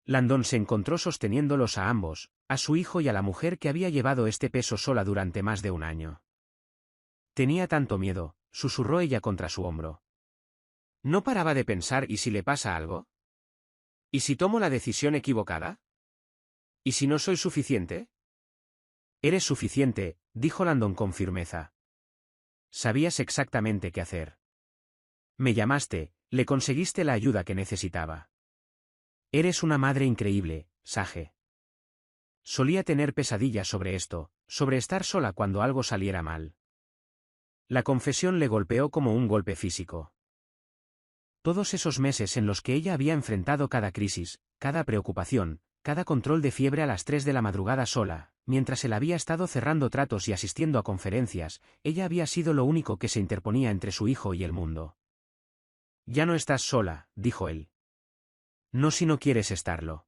Landon se encontró sosteniéndolos a ambos, a su hijo y a la mujer que había llevado este peso sola durante más de 1 año. Tenía tanto miedo, susurró ella contra su hombro. No paraba de pensar ¿y si le pasa algo? ¿Y si tomo la decisión equivocada? ¿Y si no soy suficiente? Eres suficiente, dijo Landon con firmeza. Sabías exactamente qué hacer. Me llamaste, le conseguiste la ayuda que necesitaba. Eres una madre increíble, Sage. solía tener pesadillas sobre esto, sobre estar sola cuando algo saliera mal. La confesión le golpeó como un golpe físico. Todos esos meses en los que ella había enfrentado cada crisis, cada preocupación, cada control de fiebre a las 3 de la madrugada sola, mientras él había estado cerrando tratos y asistiendo a conferencias, ella había sido lo único que se interponía entre su hijo y el mundo. «Ya no estás sola», dijo él. «No si no quieres estarlo».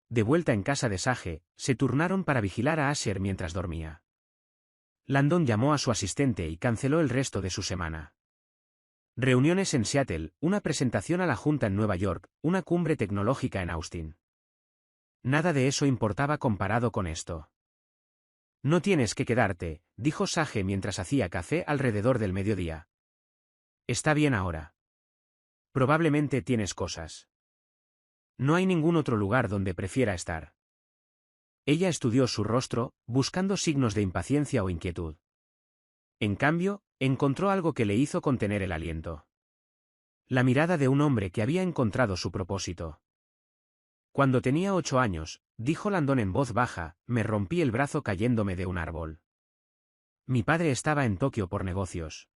De vuelta en casa de Sage, se turnaron para vigilar a Asher mientras dormía. Landon llamó a su asistente y canceló el resto de su semana. Reuniones en Seattle, una presentación a la Junta en Nueva York, una cumbre tecnológica en Austin. Nada de eso importaba comparado con esto. «No tienes que quedarte», dijo Sage mientras hacía café alrededor del mediodía. «Está bien ahora. Probablemente tienes cosas. No hay ningún otro lugar donde prefiera estar». Ella estudió su rostro, buscando signos de impaciencia o inquietud. En cambio, encontró algo que le hizo contener el aliento. La mirada de un hombre que había encontrado su propósito. «Cuando tenía 8 años», dijo Landon en voz baja, «me rompí el brazo cayéndome de un árbol. Mi padre estaba en Tokio por negocios.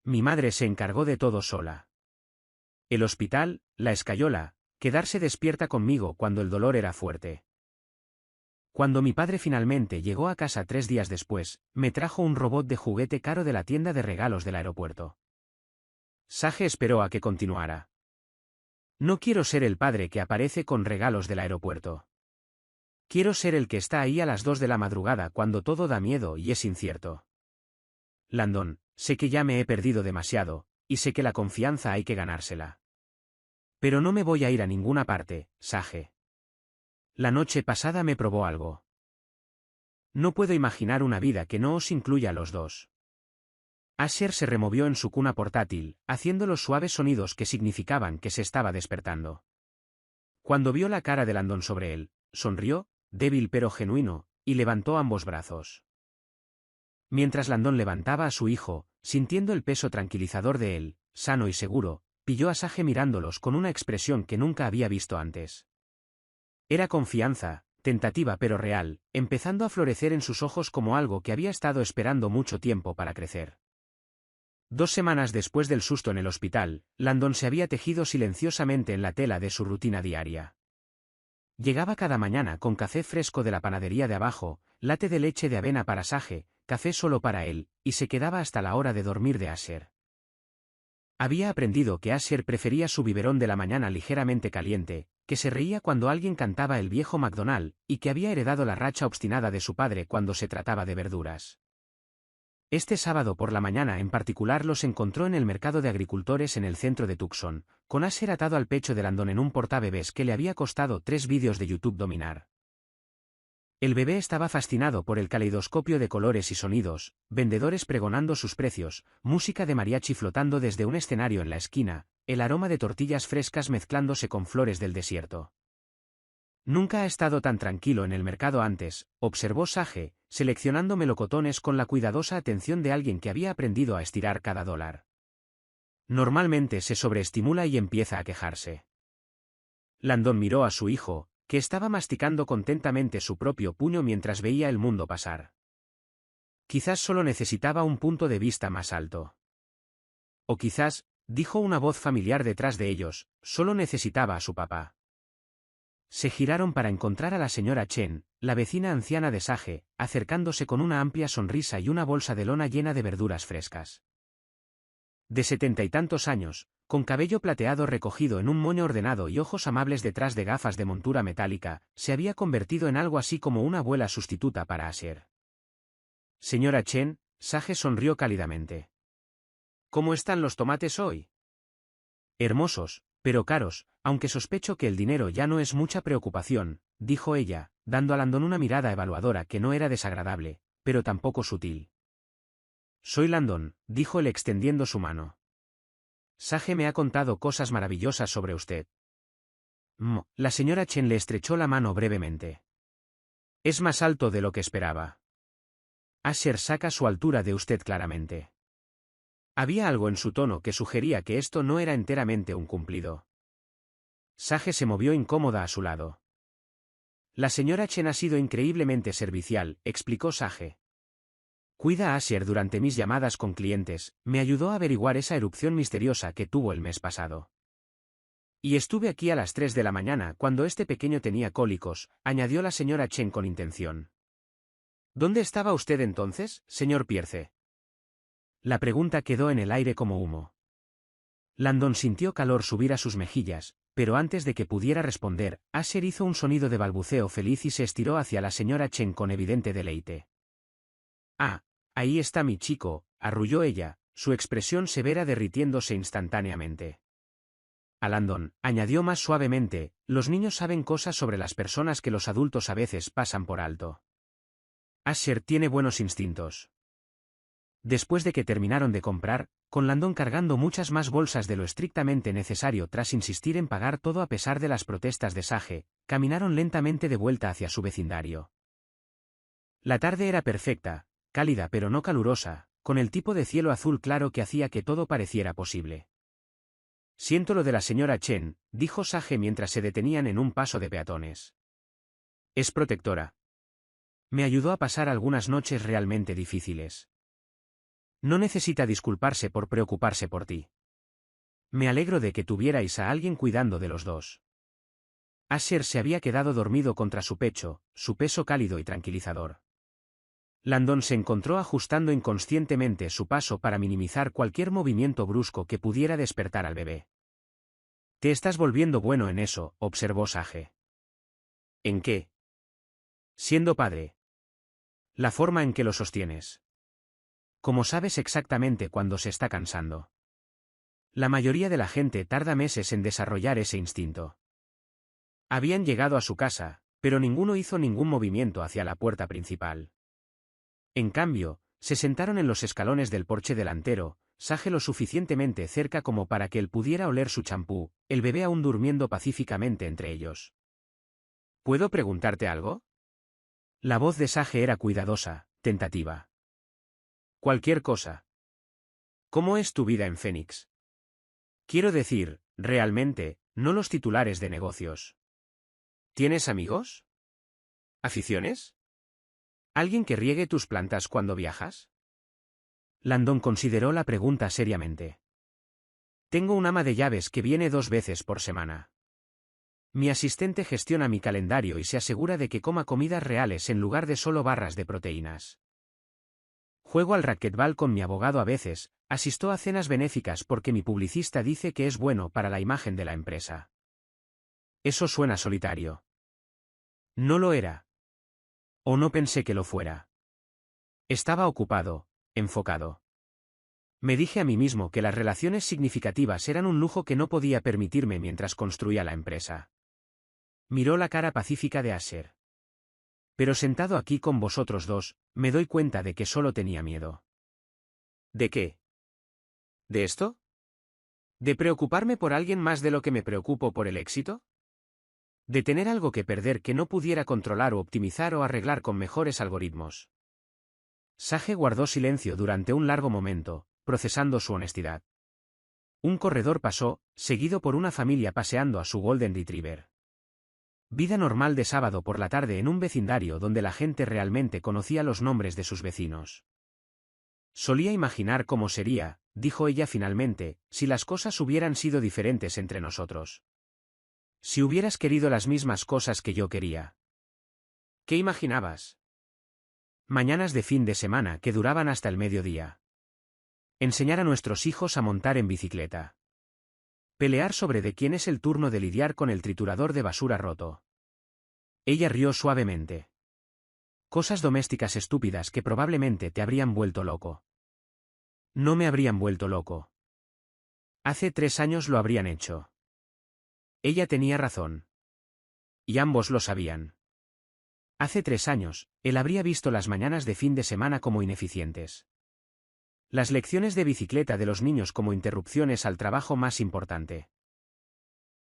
Mi madre se encargó de todo sola. El hospital, la escayola, quedarse despierta conmigo cuando el dolor era fuerte. Cuando mi padre finalmente llegó a casa 3 días después, me trajo un robot de juguete caro de la tienda de regalos del aeropuerto». Sage esperó a que continuara. «No quiero ser el padre que aparece con regalos del aeropuerto. Quiero ser el que está ahí a las 2 de la madrugada cuando todo da miedo y es incierto. Landon, sé que ya me he perdido demasiado, y sé que la confianza hay que ganársela. Pero no me voy a ir a ninguna parte, Sage. La noche pasada me probó algo. No puedo imaginar una vida que no os incluya a los dos». Asher se removió en su cuna portátil, haciendo los suaves sonidos que significaban que se estaba despertando. Cuando vio la cara de Landon sobre él, sonrió, débil pero genuino, y levantó ambos brazos. Mientras Landon levantaba a su hijo, sintiendo el peso tranquilizador de él, sano y seguro, pilló a Sage mirándolos con una expresión que nunca había visto antes. Era confianza, tentativa pero real, empezando a florecer en sus ojos como algo que había estado esperando mucho tiempo para crecer. 2 semanas después del susto en el hospital, Landon se había tejido silenciosamente en la tela de su rutina diaria. Llegaba cada mañana con café fresco de la panadería de abajo, latte de leche de avena para Sage, café solo para él, y se quedaba hasta la hora de dormir de Asher. Había aprendido que Asher prefería su biberón de la mañana ligeramente caliente, que se reía cuando alguien cantaba el viejo McDonald, y que había heredado la racha obstinada de su padre cuando se trataba de verduras. Este sábado por la mañana en particular los encontró en el mercado de agricultores en el centro de Tucson, con Asher atado al pecho de Landon en un portabebés que le había costado 3 vídeos de YouTube dominar. El bebé estaba fascinado por el caleidoscopio de colores y sonidos, vendedores pregonando sus precios, música de mariachi flotando desde un escenario en la esquina, el aroma de tortillas frescas mezclándose con flores del desierto. «Nunca ha estado tan tranquilo en el mercado antes», observó Sage, seleccionando melocotones con la cuidadosa atención de alguien que había aprendido a estirar cada dólar. «Normalmente se sobreestimula y empieza a quejarse». Landon miró a su hijo, que estaba masticando contentamente su propio puño mientras veía el mundo pasar. Quizás solo necesitaba un punto de vista más alto. O quizás, dijo una voz familiar detrás de ellos, solo necesitaba a su papá. Se giraron para encontrar a la señora Chen, la vecina anciana de Sage, acercándose con una amplia sonrisa y una bolsa de lona llena de verduras frescas. De 70 y tantos años, con cabello plateado recogido en un moño ordenado y ojos amables detrás de gafas de montura metálica, se había convertido en algo así como una abuela sustituta para Asher. «Señora Chen», Sage sonrió cálidamente. «¿Cómo están los tomates hoy?» «Hermosos, pero caros, aunque sospecho que el dinero ya no es mucha preocupación», dijo ella, dando a Landon una mirada evaluadora que no era desagradable, pero tampoco sutil. «Soy Landon», dijo él extendiendo su mano. «Sage me ha contado cosas maravillosas sobre usted». La señora Chen le estrechó la mano brevemente. «Es más alto de lo que esperaba. Asher saca su altura de usted claramente». Había algo en su tono que sugería que esto no era enteramente un cumplido. Sage se movió incómoda a su lado. La señora Chen ha sido increíblemente servicial, explicó Sage. Cuida a Asher durante mis llamadas con clientes, me ayudó a averiguar esa erupción misteriosa que tuvo el mes pasado. Y estuve aquí a las 3 de la mañana cuando este pequeño tenía cólicos, añadió la señora Chen con intención. ¿Dónde estaba usted entonces, señor Pierce? La pregunta quedó en el aire como humo. Landon sintió calor subir a sus mejillas, pero antes de que pudiera responder, Asher hizo un sonido de balbuceo feliz y se estiró hacia la señora Chen con evidente deleite. Ah, ahí está mi chico, arrulló ella, su expresión severa derritiéndose instantáneamente. A Landon, añadió más suavemente, los niños saben cosas sobre las personas que los adultos a veces pasan por alto. Asher tiene buenos instintos. Después de que terminaron de comprar, con Landon cargando muchas más bolsas de lo estrictamente necesario tras insistir en pagar todo a pesar de las protestas de Sage, caminaron lentamente de vuelta hacia su vecindario. La tarde era perfecta, cálida pero no calurosa, con el tipo de cielo azul claro que hacía que todo pareciera posible. Siento lo de la señora Chen, dijo Sage mientras se detenían en un paso de peatones. Es protectora. Me ayudó a pasar algunas noches realmente difíciles. No necesita disculparse por preocuparse por ti. Me alegro de que tuvierais a alguien cuidando de los dos. Asher se había quedado dormido contra su pecho, su peso cálido y tranquilizador. Landon se encontró ajustando inconscientemente su paso para minimizar cualquier movimiento brusco que pudiera despertar al bebé. Te estás volviendo bueno en eso, observó Sage. ¿En qué? Siendo padre. La forma en que lo sostienes. Como sabes exactamente cuándo se está cansando. La mayoría de la gente tarda meses en desarrollar ese instinto. Habían llegado a su casa, pero ninguno hizo ningún movimiento hacia la puerta principal. En cambio, se sentaron en los escalones del porche delantero, Sage lo suficientemente cerca como para que él pudiera oler su champú, el bebé aún durmiendo pacíficamente entre ellos. ¿Puedo preguntarte algo? La voz de Sage era cuidadosa, tentativa. Cualquier cosa. ¿Cómo es tu vida en Phoenix? Quiero decir, realmente, no los titulares de negocios. ¿Tienes amigos? ¿Aficiones? ¿Alguien que riegue tus plantas cuando viajas? Landon consideró la pregunta seriamente. Tengo un ama de llaves que viene 2 veces por semana. Mi asistente gestiona mi calendario y se asegura de que coma comidas reales en lugar de solo barras de proteínas. Juego al racquetball con mi abogado a veces, asisto a cenas benéficas porque mi publicista dice que es bueno para la imagen de la empresa. Eso suena solitario. No lo era. O no pensé que lo fuera. Estaba ocupado, enfocado. Me dije a mí mismo que las relaciones significativas eran un lujo que no podía permitirme mientras construía la empresa. Miró la cara pacífica de Asher. Pero sentado aquí con vosotros dos, me doy cuenta de que solo tenía miedo. ¿De qué? ¿De esto? ¿De preocuparme por alguien más de lo que me preocupo por el éxito? ¿De tener algo que perder que no pudiera controlar o optimizar o arreglar con mejores algoritmos? Sage guardó silencio durante un largo momento, procesando su honestidad. Un corredor pasó, seguido por una familia paseando a su Golden Retriever. Vida normal de sábado por la tarde en un vecindario donde la gente realmente conocía los nombres de sus vecinos. Solía imaginar cómo sería, dijo ella finalmente, si las cosas hubieran sido diferentes entre nosotros. Si hubieras querido las mismas cosas que yo quería. ¿Qué imaginabas? Mañanas de fin de semana que duraban hasta el mediodía. Enseñar a nuestros hijos a montar en bicicleta. Pelear sobre de quién es el turno de lidiar con el triturador de basura roto. Ella rió suavemente. Cosas domésticas estúpidas que probablemente te habrían vuelto loco. No me habrían vuelto loco. Hace 3 años lo habrían hecho. Ella tenía razón. Y ambos lo sabían. Hace 3 años, él habría visto las mañanas de fin de semana como ineficientes. Las lecciones de bicicleta de los niños como interrupciones al trabajo más importante.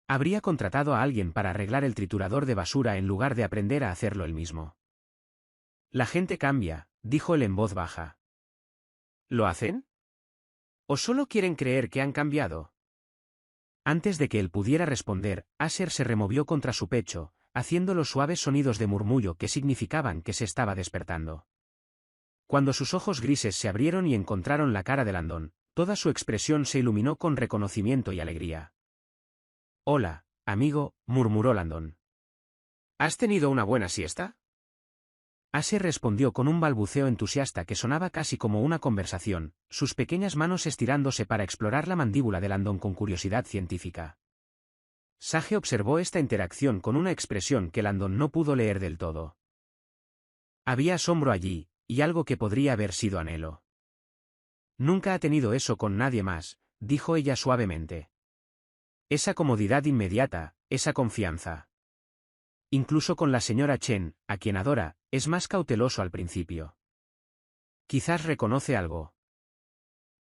Habría contratado a alguien para arreglar el triturador de basura en lugar de aprender a hacerlo él mismo. La gente cambia, dijo él en voz baja. ¿Lo hacen? ¿O solo quieren creer que han cambiado? Antes de que él pudiera responder, Asher se removió contra su pecho, haciendo los suaves sonidos de murmullo que significaban que se estaba despertando. Cuando sus ojos grises se abrieron y encontraron la cara de Landon, toda su expresión se iluminó con reconocimiento y alegría. «Hola, amigo», murmuró Landon. «¿Has tenido una buena siesta?» Asher respondió con un balbuceo entusiasta que sonaba casi como una conversación, sus pequeñas manos estirándose para explorar la mandíbula de Landon con curiosidad científica. Sage observó esta interacción con una expresión que Landon no pudo leer del todo. Había asombro allí, y algo que podría haber sido anhelo. «Nunca ha tenido eso con nadie más», dijo ella suavemente. «Esa comodidad inmediata, esa confianza. Incluso con la señora Chen, a quien adora, es más cauteloso al principio. Quizás reconoce algo.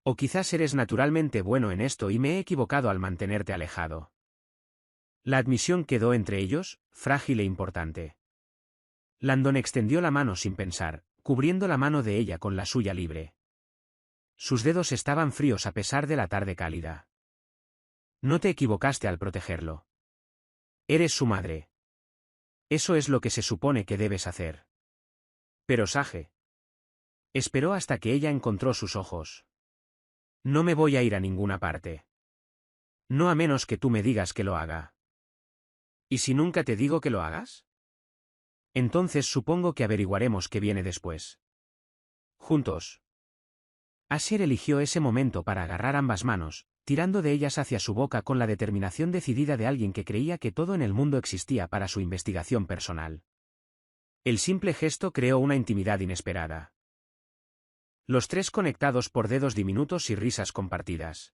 O quizás eres naturalmente bueno en esto y me he equivocado al mantenerte alejado». La admisión quedó entre ellos, frágil e importante. Landon extendió la mano sin pensar, cubriendo la mano de ella con la suya libre. Sus dedos estaban fríos a pesar de la tarde cálida. «No te equivocaste al protegerlo. Eres su madre. Eso es lo que se supone que debes hacer». «Pero Sage». Esperó hasta que ella encontró sus ojos. «No me voy a ir a ninguna parte. No a menos que tú me digas que lo haga». «¿Y si nunca te digo que lo hagas?» «Entonces supongo que averiguaremos qué viene después. Juntos». Asher eligió ese momento para agarrar ambas manos, tirando de ellas hacia su boca con la determinación decidida de alguien que creía que todo en el mundo existía para su investigación personal. El simple gesto creó una intimidad inesperada. Los tres conectados por dedos diminutos y risas compartidas.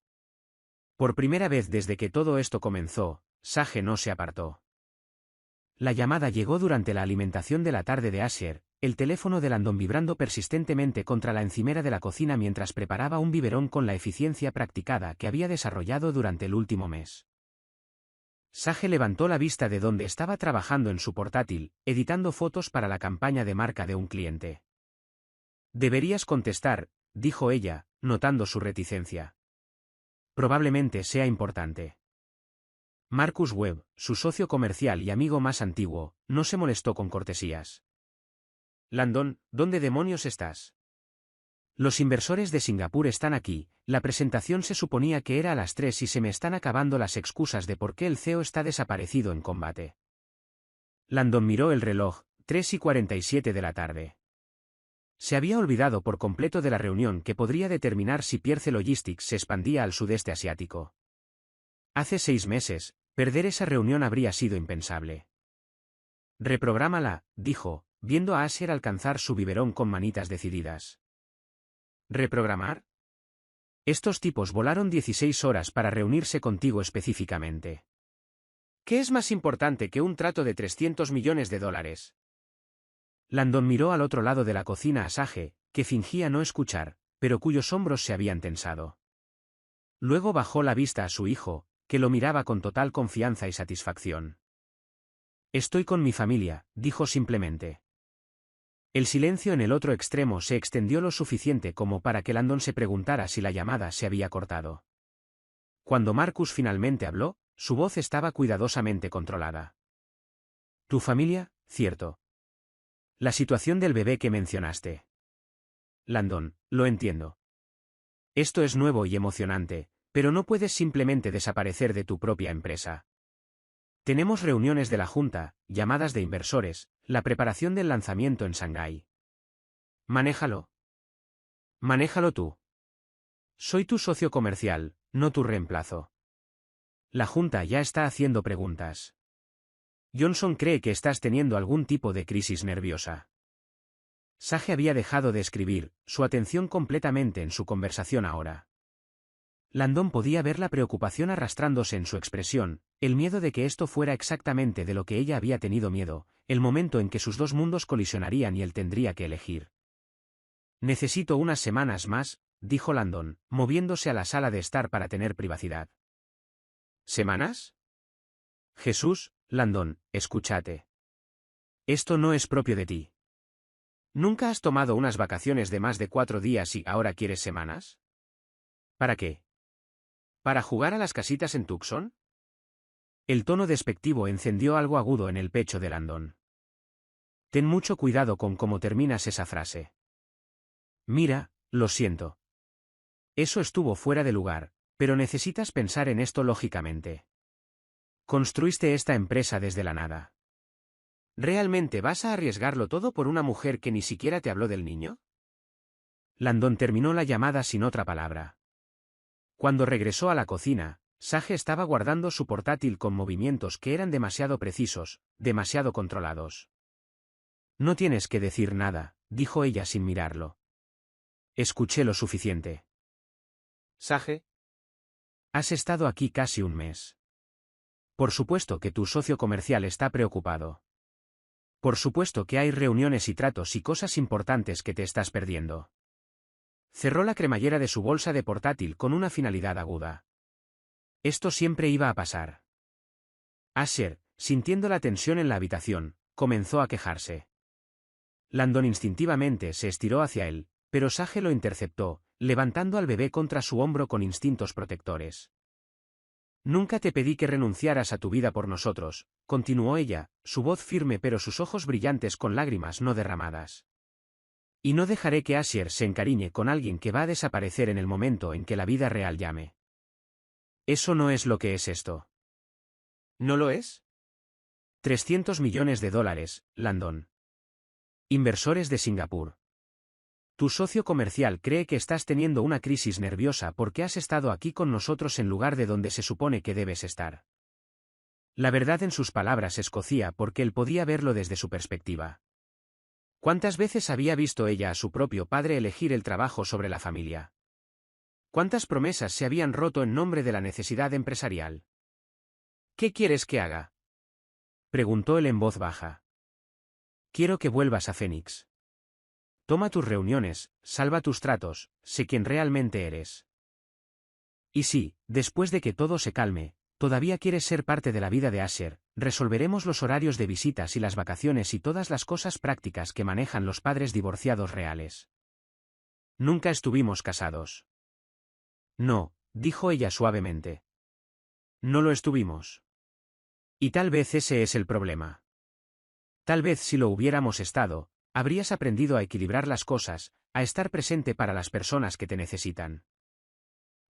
Por primera vez desde que todo esto comenzó, Sage no se apartó. La llamada llegó durante la alimentación de la tarde de Asher, el teléfono de Landon vibrando persistentemente contra la encimera de la cocina mientras preparaba un biberón con la eficiencia practicada que había desarrollado durante el último mes. Sage levantó la vista de donde estaba trabajando en su portátil, editando fotos para la campaña de marca de un cliente. «Deberías contestar», dijo ella, notando su reticencia. «Probablemente sea importante». Marcus Webb, su socio comercial y amigo más antiguo, no se molestó con cortesías. «Landon, ¿dónde demonios estás?» «Los inversores de Singapur están aquí, la presentación se suponía que era a las 3 y se me están acabando las excusas de por qué el CEO está desaparecido en combate». Landon miró el reloj, 3:47 de la tarde. Se había olvidado por completo de la reunión que podría determinar si Pierce Logistics se expandía al sudeste asiático. Hace 6 meses, perder esa reunión habría sido impensable. «Reprográmala», dijo, viendo a Asher alcanzar su biberón con manitas decididas. «¿Reprogramar?» «Estos tipos volaron 16 horas para reunirse contigo específicamente. ¿Qué es más importante que un trato de $300 millones? Landon miró al otro lado de la cocina a Sage, que fingía no escuchar, pero cuyos hombros se habían tensado. Luego bajó la vista a su hijo, que lo miraba con total confianza y satisfacción. «Estoy con mi familia», dijo simplemente. El silencio en el otro extremo se extendió lo suficiente como para que Landon se preguntara si la llamada se había cortado. Cuando Marcus finalmente habló, su voz estaba cuidadosamente controlada. «¿Tu familia, cierto? La situación del bebé que mencionaste». «Landon, lo entiendo. Esto es nuevo y emocionante, pero no puedes simplemente desaparecer de tu propia empresa. Tenemos reuniones de la junta, llamadas de inversores, la preparación del lanzamiento en Shanghái. Manéjalo. Manéjalo tú. Soy tu socio comercial, no tu reemplazo. La junta ya está haciendo preguntas. Johnson cree que estás teniendo algún tipo de crisis nerviosa». Sage había dejado de escribir, su atención completamente en su conversación ahora. Landon podía ver la preocupación arrastrándose en su expresión, el miedo de que esto fuera exactamente de lo que ella había tenido miedo, el momento en que sus dos mundos colisionarían y él tendría que elegir. «Necesito unas semanas más», dijo Landon, moviéndose a la sala de estar para tener privacidad. «¿Semanas?» «Jesús, Landon, escúchate. Esto no es propio de ti. ¿Nunca has tomado unas vacaciones de más de 4 días y ahora quieres semanas? ¿Para qué? ¿Para jugar a las casitas en Tucson? El tono despectivo encendió algo agudo en el pecho de Landon. Ten mucho cuidado con cómo terminas esa frase. Mira, lo siento. Eso estuvo fuera de lugar, pero necesitas pensar en esto lógicamente. Construiste esta empresa desde la nada. ¿Realmente vas a arriesgarlo todo por una mujer que ni siquiera te habló del niño? Landon terminó la llamada sin otra palabra. Cuando regresó a la cocina, Sage estaba guardando su portátil con movimientos que eran demasiado precisos, demasiado controlados. No tienes que decir nada, dijo ella sin mirarlo. Escuché lo suficiente. Sage. Has estado aquí casi un mes. Por supuesto que tu socio comercial está preocupado. Por supuesto que hay reuniones y tratos y cosas importantes que te estás perdiendo. Cerró la cremallera de su bolsa de portátil con una finalidad aguda. Esto siempre iba a pasar. Asher, sintiendo la tensión en la habitación, comenzó a quejarse. Landon instintivamente se estiró hacia él, pero Sage lo interceptó, levantando al bebé contra su hombro con instintos protectores. Nunca te pedí que renunciaras a tu vida por nosotros, continuó ella, su voz firme pero sus ojos brillantes con lágrimas no derramadas. Y no dejaré que Asher se encariñe con alguien que va a desaparecer en el momento en que la vida real llame. Eso no es lo que es esto. ¿No lo es? 300 millones de dólares, Landon. Inversores de Singapur. Tu socio comercial cree que estás teniendo una crisis nerviosa porque has estado aquí con nosotros en lugar de donde se supone que debes estar. La verdad en sus palabras escocía porque él podía verlo desde su perspectiva. ¿Cuántas veces había visto ella a su propio padre elegir el trabajo sobre la familia? ¿Cuántas promesas se habían roto en nombre de la necesidad empresarial? ¿Qué quieres que haga?, preguntó él en voz baja. Quiero que vuelvas a Phoenix. Toma tus reuniones, salva tus tratos, sé quién realmente eres. Y si, después de que todo se calme, todavía quieres ser parte de la vida de Asher, resolveremos los horarios de visitas y las vacaciones y todas las cosas prácticas que manejan los padres divorciados reales. Nunca estuvimos casados. No, dijo ella suavemente. No lo estuvimos. Y tal vez ese es el problema. Tal vez si lo hubiéramos estado, habrías aprendido a equilibrar las cosas, a estar presente para las personas que te necesitan.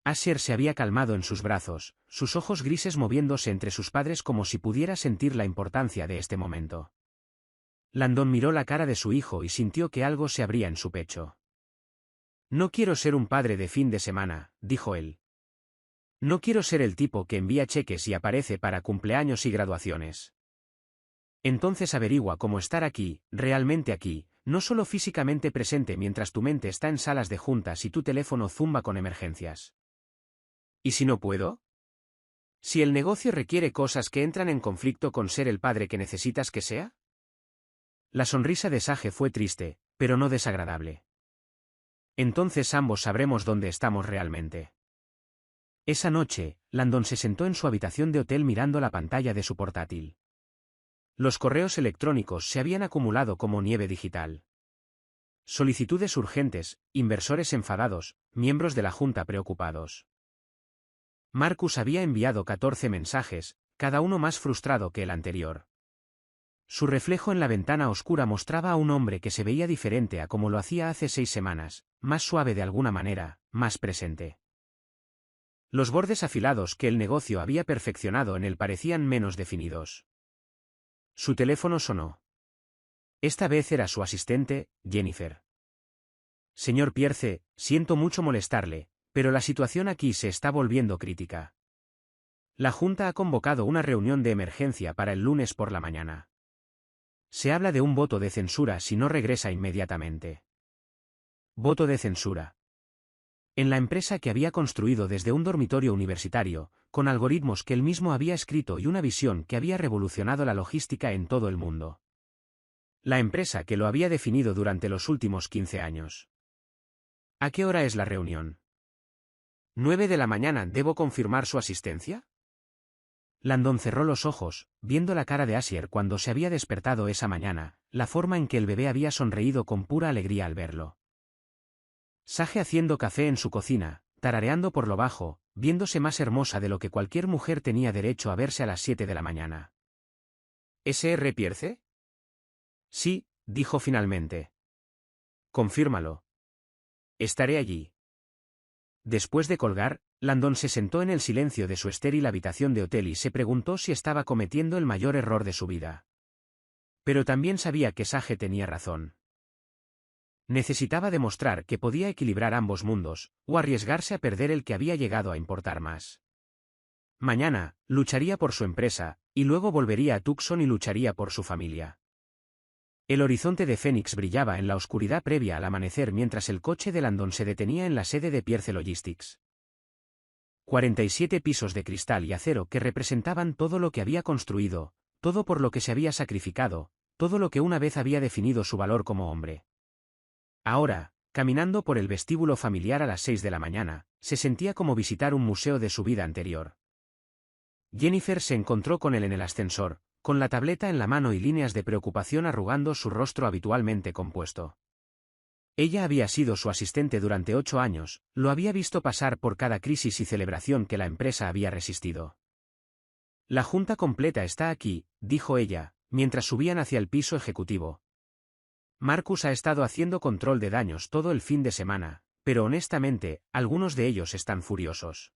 Asher se había calmado en sus brazos, sus ojos grises moviéndose entre sus padres como si pudiera sentir la importancia de este momento. Landon miró la cara de su hijo y sintió que algo se abría en su pecho. No quiero ser un padre de fin de semana, dijo él. No quiero ser el tipo que envía cheques y aparece para cumpleaños y graduaciones. Entonces averigua cómo estar aquí, realmente aquí, no solo físicamente presente mientras tu mente está en salas de juntas y tu teléfono zumba con emergencias. ¿Y si no puedo? ¿Si el negocio requiere cosas que entran en conflicto con ser el padre que necesitas que sea? La sonrisa de Sage fue triste, pero no desagradable. Entonces ambos sabremos dónde estamos realmente. Esa noche, Landon se sentó en su habitación de hotel mirando la pantalla de su portátil. Los correos electrónicos se habían acumulado como nieve digital. Solicitudes urgentes, inversores enfadados, miembros de la junta preocupados. Marcus había enviado 14 mensajes, cada uno más frustrado que el anterior. Su reflejo en la ventana oscura mostraba a un hombre que se veía diferente a como lo hacía hace 6 semanas, más suave de alguna manera, más presente. Los bordes afilados que el negocio había perfeccionado en él parecían menos definidos. Su teléfono sonó. Esta vez era su asistente, Jennifer. Señor Pierce, siento mucho molestarle, pero la situación aquí se está volviendo crítica. La Junta ha convocado una reunión de emergencia para el lunes por la mañana. Se habla de un voto de censura si no regresa inmediatamente. Voto de censura. En la empresa que había construido desde un dormitorio universitario, con algoritmos que él mismo había escrito y una visión que había revolucionado la logística en todo el mundo. La empresa que lo había definido durante los últimos 15 años. ¿A qué hora es la reunión? 9 de la mañana. ¿Debo confirmar su asistencia? Landon cerró los ojos, viendo la cara de Asher cuando se había despertado esa mañana, la forma en que el bebé había sonreído con pura alegría al verlo. Sage haciendo café en su cocina, tarareando por lo bajo, viéndose más hermosa de lo que cualquier mujer tenía derecho a verse a las 7 de la mañana. ¿S.R. Pierce? Sí, dijo finalmente. Confírmalo. Estaré allí. Después de colgar, Landon se sentó en el silencio de su estéril habitación de hotel y se preguntó si estaba cometiendo el mayor error de su vida. Pero también sabía que Sage tenía razón. Necesitaba demostrar que podía equilibrar ambos mundos, o arriesgarse a perder el que había llegado a importar más. Mañana, lucharía por su empresa, y luego volvería a Tucson y lucharía por su familia. El horizonte de Phoenix brillaba en la oscuridad previa al amanecer mientras el coche de Landon se detenía en la sede de Pierce Logistics. 47 pisos de cristal y acero que representaban todo lo que había construido, todo por lo que se había sacrificado, todo lo que una vez había definido su valor como hombre. Ahora, caminando por el vestíbulo familiar a las 6 de la mañana, se sentía como visitar un museo de su vida anterior. Jennifer se encontró con él en el ascensor, con la tableta en la mano y líneas de preocupación arrugando su rostro habitualmente compuesto. Ella había sido su asistente durante 8 años, lo había visto pasar por cada crisis y celebración que la empresa había resistido. La junta completa está aquí, dijo ella, mientras subían hacia el piso ejecutivo. Marcus ha estado haciendo control de daños todo el fin de semana, pero honestamente, algunos de ellos están furiosos.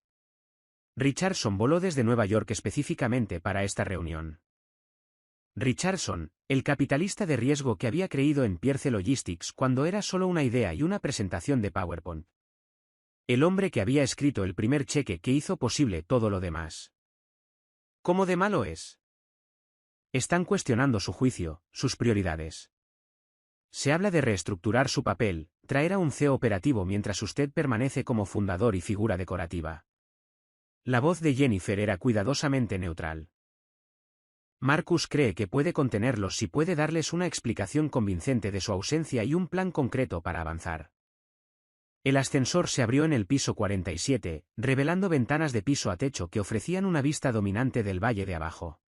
Richardson voló desde Nueva York específicamente para esta reunión. Richardson, el capitalista de riesgo que había creído en Pierce Logistics cuando era solo una idea y una presentación de PowerPoint. El hombre que había escrito el primer cheque que hizo posible todo lo demás. ¿Cómo de malo es? Están cuestionando su juicio, sus prioridades. Se habla de reestructurar su papel, traer a un CEO operativo mientras usted permanece como fundador y figura decorativa. La voz de Jennifer era cuidadosamente neutral. Marcus cree que puede contenerlos si puede darles una explicación convincente de su ausencia y un plan concreto para avanzar. El ascensor se abrió en el piso 47, revelando ventanas de piso a techo que ofrecían una vista dominante del valle de abajo.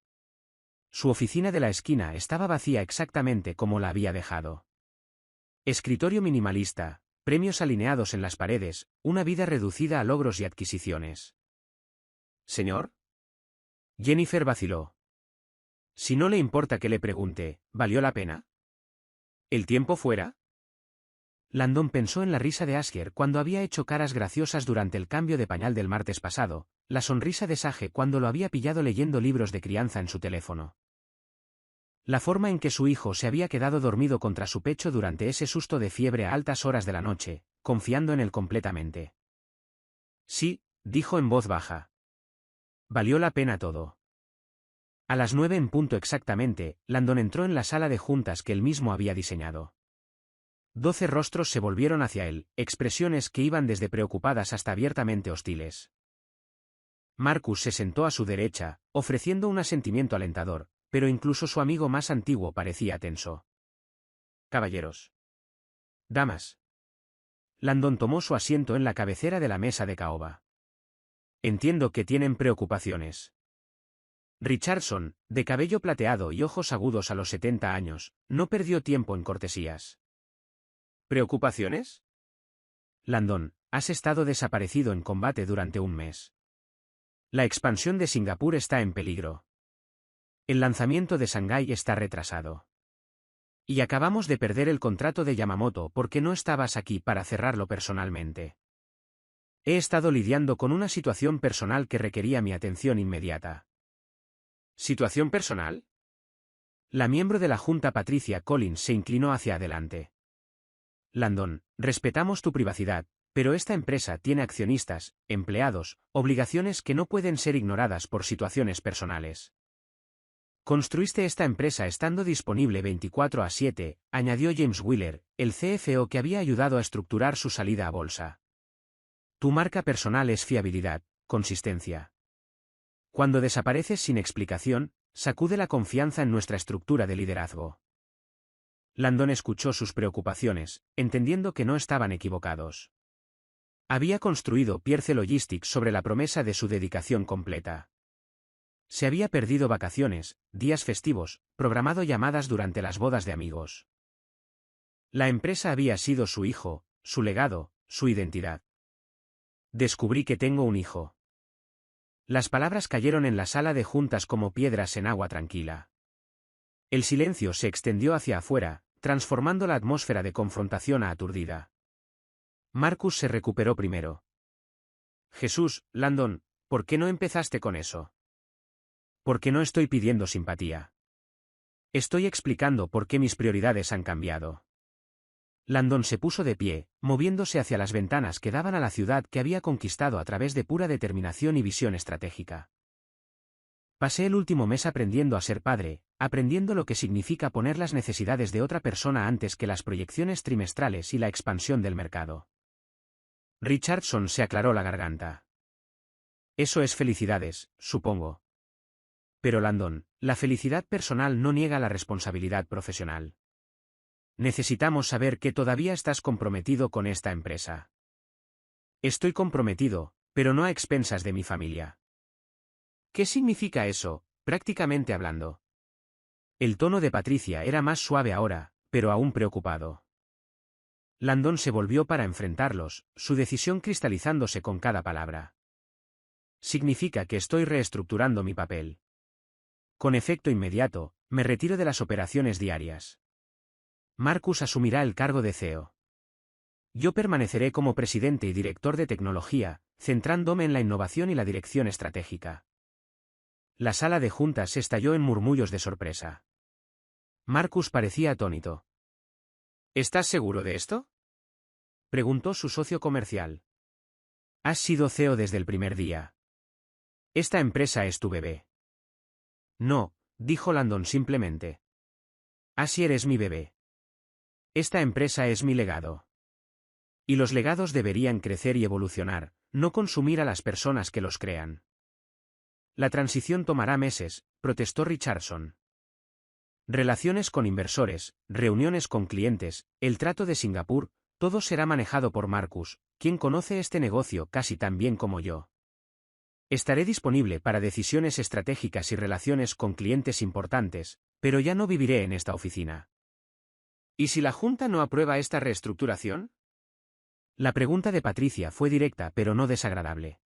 Su oficina de la esquina estaba vacía exactamente como la había dejado. Escritorio minimalista, premios alineados en las paredes, una vida reducida a logros y adquisiciones. ¿Señor? Jennifer vaciló. Si no le importa que le pregunte, ¿valió la pena? ¿El tiempo fuera? Landon pensó en la risa de Asger cuando había hecho caras graciosas durante el cambio de pañal del martes pasado, la sonrisa de Sage cuando lo había pillado leyendo libros de crianza en su teléfono. La forma en que su hijo se había quedado dormido contra su pecho durante ese susto de fiebre a altas horas de la noche, confiando en él completamente. Sí, dijo en voz baja. Valió la pena todo. A las 9 en punto exactamente, Landon entró en la sala de juntas que él mismo había diseñado. 12 rostros se volvieron hacia él, expresiones que iban desde preocupadas hasta abiertamente hostiles. Marcus se sentó a su derecha, ofreciendo un asentimiento alentador, pero incluso su amigo más antiguo parecía tenso. Caballeros. Damas. Landon tomó su asiento en la cabecera de la mesa de caoba. Entiendo que tienen preocupaciones. Richardson, de cabello plateado y ojos agudos a los 70 años, no perdió tiempo en cortesías. ¿Preocupaciones? Landon, has estado desaparecido en combate durante un mes. La expansión de Singapur está en peligro. El lanzamiento de Shanghái está retrasado. Y acabamos de perder el contrato de Yamamoto porque no estabas aquí para cerrarlo personalmente. He estado lidiando con una situación personal que requería mi atención inmediata. ¿Situación personal? La miembro de la Junta Patricia Collins se inclinó hacia adelante. Landon, respetamos tu privacidad, pero esta empresa tiene accionistas, empleados, obligaciones que no pueden ser ignoradas por situaciones personales. Construiste esta empresa estando disponible 24/7, añadió James Wheeler, el CFO que había ayudado a estructurar su salida a bolsa. Tu marca personal es fiabilidad, consistencia. Cuando desapareces sin explicación, sacude la confianza en nuestra estructura de liderazgo. Landon escuchó sus preocupaciones, entendiendo que no estaban equivocados. Había construido Pierce Logistics sobre la promesa de su dedicación completa. Se había perdido vacaciones, días festivos, programado llamadas durante las bodas de amigos. La empresa había sido su hijo, su legado, su identidad. Descubrí que tengo un hijo. Las palabras cayeron en la sala de juntas como piedras en agua tranquila. El silencio se extendió hacia afuera, transformando la atmósfera de confrontación a aturdida. Marcus se recuperó primero. Jesús, Landon, ¿por qué no empezaste con eso? Porque no estoy pidiendo simpatía. Estoy explicando por qué mis prioridades han cambiado. Landon se puso de pie, moviéndose hacia las ventanas que daban a la ciudad que había conquistado a través de pura determinación y visión estratégica. Pasé el último mes aprendiendo a ser padre, aprendiendo lo que significa poner las necesidades de otra persona antes que las proyecciones trimestrales y la expansión del mercado. Richardson se aclaró la garganta. Eso es felicidades, supongo. Pero Landon, la felicidad personal no niega la responsabilidad profesional. Necesitamos saber que todavía estás comprometido con esta empresa. Estoy comprometido, pero no a expensas de mi familia. ¿Qué significa eso, prácticamente hablando? El tono de Patricia era más suave ahora, pero aún preocupado. Landon se volvió para enfrentarlos, su decisión cristalizándose con cada palabra. Significa que estoy reestructurando mi papel. Con efecto inmediato, me retiro de las operaciones diarias. Marcus asumirá el cargo de CEO. Yo permaneceré como presidente y director de tecnología, centrándome en la innovación y la dirección estratégica. La sala de juntas estalló en murmullos de sorpresa. Marcus parecía atónito. ¿Estás seguro de esto?, preguntó su socio comercial. Has sido CEO desde el primer día. Esta empresa es tu bebé. No, dijo Landon simplemente. Así eres mi bebé. Esta empresa es mi legado. Y los legados deberían crecer y evolucionar, no consumir a las personas que los crean. La transición tomará meses, protestó Richardson. Relaciones con inversores, reuniones con clientes, el trato de Singapur, todo será manejado por Marcus, quien conoce este negocio casi tan bien como yo. Estaré disponible para decisiones estratégicas y relaciones con clientes importantes, pero ya no viviré en esta oficina. ¿Y si la Junta no aprueba esta reestructuración? La pregunta de Patricia fue directa pero no desagradable.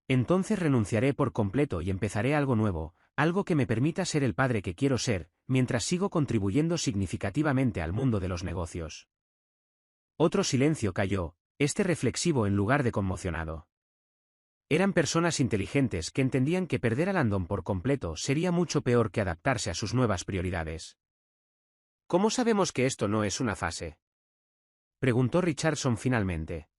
Entonces renunciaré por completo y empezaré algo nuevo, algo que me permita ser el padre que quiero ser, mientras sigo contribuyendo significativamente al mundo de los negocios. Otro silencio cayó, este reflexivo en lugar de conmocionado. Eran personas inteligentes que entendían que perder a Landon por completo sería mucho peor que adaptarse a sus nuevas prioridades. ¿Cómo sabemos que esto no es una fase?, preguntó Richardson finalmente.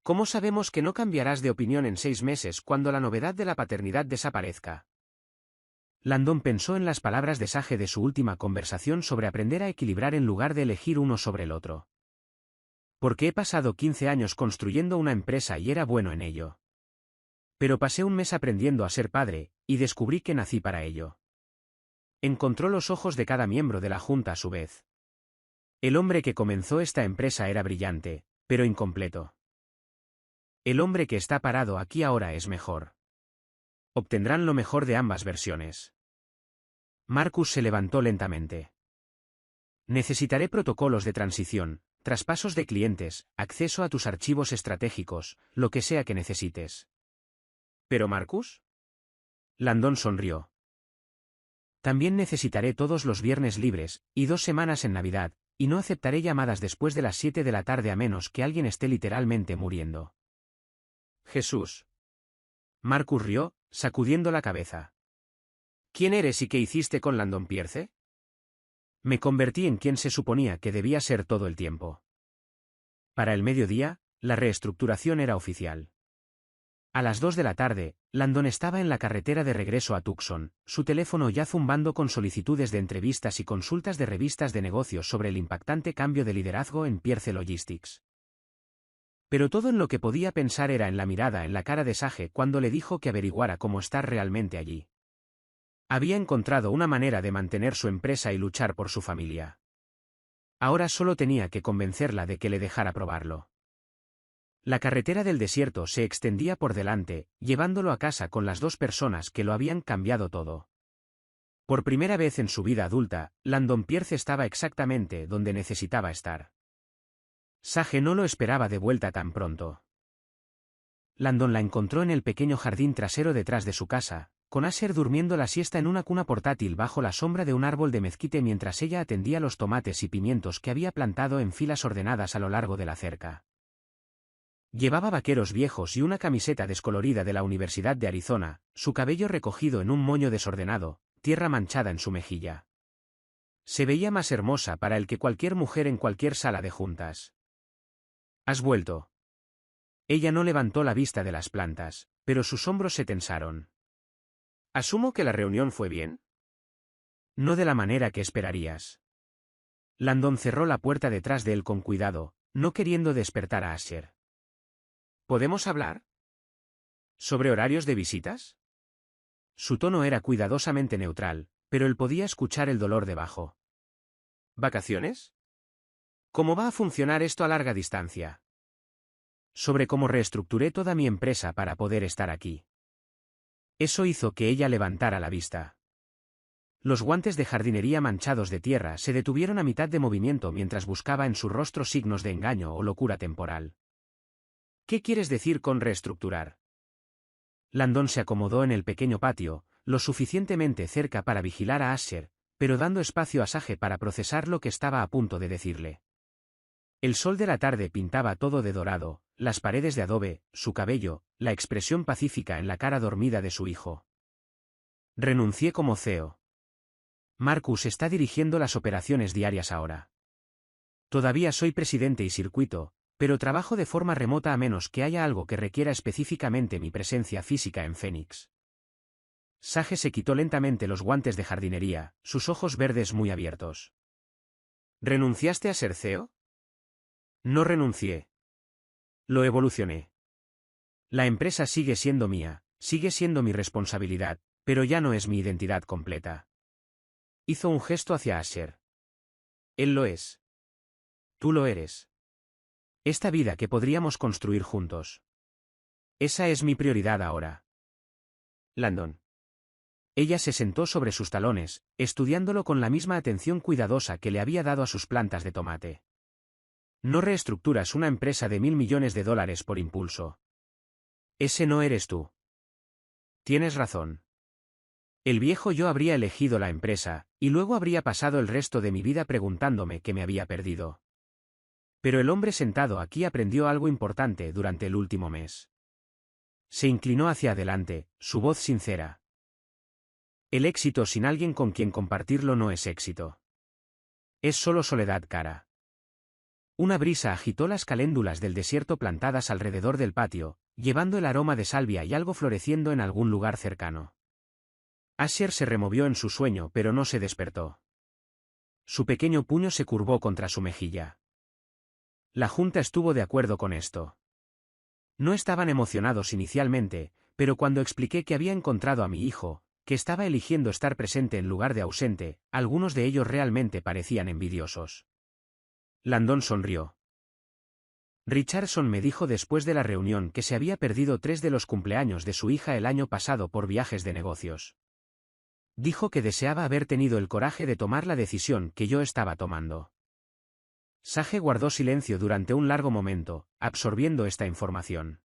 ¿Cómo sabemos que no cambiarás de opinión en 6 meses cuando la novedad de la paternidad desaparezca? Landon pensó en las palabras de Sage de su última conversación sobre aprender a equilibrar en lugar de elegir uno sobre el otro. Porque he pasado 15 años construyendo una empresa y era bueno en ello. Pero pasé un mes aprendiendo a ser padre, y descubrí que nací para ello. Encontró los ojos de cada miembro de la Junta a su vez. El hombre que comenzó esta empresa era brillante, pero incompleto. El hombre que está parado aquí ahora es mejor. Obtendrán lo mejor de ambas versiones. Marcus se levantó lentamente. Necesitaré protocolos de transición, traspasos de clientes, acceso a tus archivos estratégicos, lo que sea que necesites. ¿Pero Marcus? Landon sonrió. También necesitaré todos los viernes libres, y 2 semanas en Navidad, y no aceptaré llamadas después de las 7 de la tarde a menos que alguien esté literalmente muriendo. Jesús. Marcus rió, sacudiendo la cabeza. ¿Quién eres y qué hiciste con Landon Pierce? Me convertí en quien se suponía que debía ser todo el tiempo. Para el mediodía, la reestructuración era oficial. A las 2 de la tarde, Landon estaba en la carretera de regreso a Tucson, su teléfono ya zumbando con solicitudes de entrevistas y consultas de revistas de negocios sobre el impactante cambio de liderazgo en Pierce Logistics. Pero todo en lo que podía pensar era en la mirada en la cara de Sage cuando le dijo que averiguara cómo estar realmente allí. Había encontrado una manera de mantener su empresa y luchar por su familia. Ahora solo tenía que convencerla de que le dejara probarlo. La carretera del desierto se extendía por delante, llevándolo a casa con las 2 personas que lo habían cambiado todo. Por primera vez en su vida adulta, Landon Pierce estaba exactamente donde necesitaba estar. Sage no lo esperaba de vuelta tan pronto. Landon la encontró en el pequeño jardín trasero detrás de su casa, con Asher durmiendo la siesta en una cuna portátil bajo la sombra de un árbol de mezquite mientras ella atendía los tomates y pimientos que había plantado en filas ordenadas a lo largo de la cerca. Llevaba vaqueros viejos y una camiseta descolorida de la Universidad de Arizona, su cabello recogido en un moño desordenado, tierra manchada en su mejilla. Se veía más hermosa para él que cualquier mujer en cualquier sala de juntas. ¿Has vuelto? Ella no levantó la vista de las plantas, pero sus hombros se tensaron. Asumo que la reunión fue bien. No de la manera que esperarías. Landon cerró la puerta detrás de él con cuidado, no queriendo despertar a Asher. ¿Podemos hablar? ¿Sobre horarios de visitas? Su tono era cuidadosamente neutral, pero él podía escuchar el dolor debajo. ¿Vacaciones? ¿Cómo va a funcionar esto a larga distancia? Sobre cómo reestructuré toda mi empresa para poder estar aquí. Eso hizo que ella levantara la vista. Los guantes de jardinería manchados de tierra se detuvieron a mitad de movimiento mientras buscaba en su rostro signos de engaño o locura temporal. ¿Qué quieres decir con reestructurar? Landon se acomodó en el pequeño patio, lo suficientemente cerca para vigilar a Asher, pero dando espacio a Sage para procesar lo que estaba a punto de decirle. El sol de la tarde pintaba todo de dorado, las paredes de adobe, su cabello, la expresión pacífica en la cara dormida de su hijo. Renuncié como CEO. Marcus está dirigiendo las operaciones diarias ahora. Todavía soy presidente y circuito, pero trabajo de forma remota a menos que haya algo que requiera específicamente mi presencia física en Phoenix. Sage se quitó lentamente los guantes de jardinería, sus ojos verdes muy abiertos. ¿Renunciaste a ser CEO? No renuncié. Lo evolucioné. La empresa sigue siendo mía, sigue siendo mi responsabilidad, pero ya no es mi identidad completa. Hizo un gesto hacia Asher. Él lo es. Tú lo eres. Esta vida que podríamos construir juntos. Esa es mi prioridad ahora. Landon. Ella se sentó sobre sus talones, estudiándolo con la misma atención cuidadosa que le había dado a sus plantas de tomate. No reestructuras una empresa de $1.000 millones por impulso. Ese no eres tú. Tienes razón. El viejo yo habría elegido la empresa, y luego habría pasado el resto de mi vida preguntándome qué me había perdido. Pero el hombre sentado aquí aprendió algo importante durante el último mes. Se inclinó hacia adelante, su voz sincera. El éxito sin alguien con quien compartirlo no es éxito. Es solo soledad cara. Una brisa agitó las caléndulas del desierto plantadas alrededor del patio, llevando el aroma de salvia y algo floreciendo en algún lugar cercano. Asher se removió en su sueño pero no se despertó. Su pequeño puño se curvó contra su mejilla. La junta estuvo de acuerdo con esto. No estaban emocionados inicialmente, pero cuando expliqué que había encontrado a mi hijo, que estaba eligiendo estar presente en lugar de ausente, algunos de ellos realmente parecían envidiosos. Landon sonrió. Richardson me dijo después de la reunión que se había perdido 3 de los cumpleaños de su hija el año pasado por viajes de negocios. Dijo que deseaba haber tenido el coraje de tomar la decisión que yo estaba tomando. Sage guardó silencio durante un largo momento, absorbiendo esta información.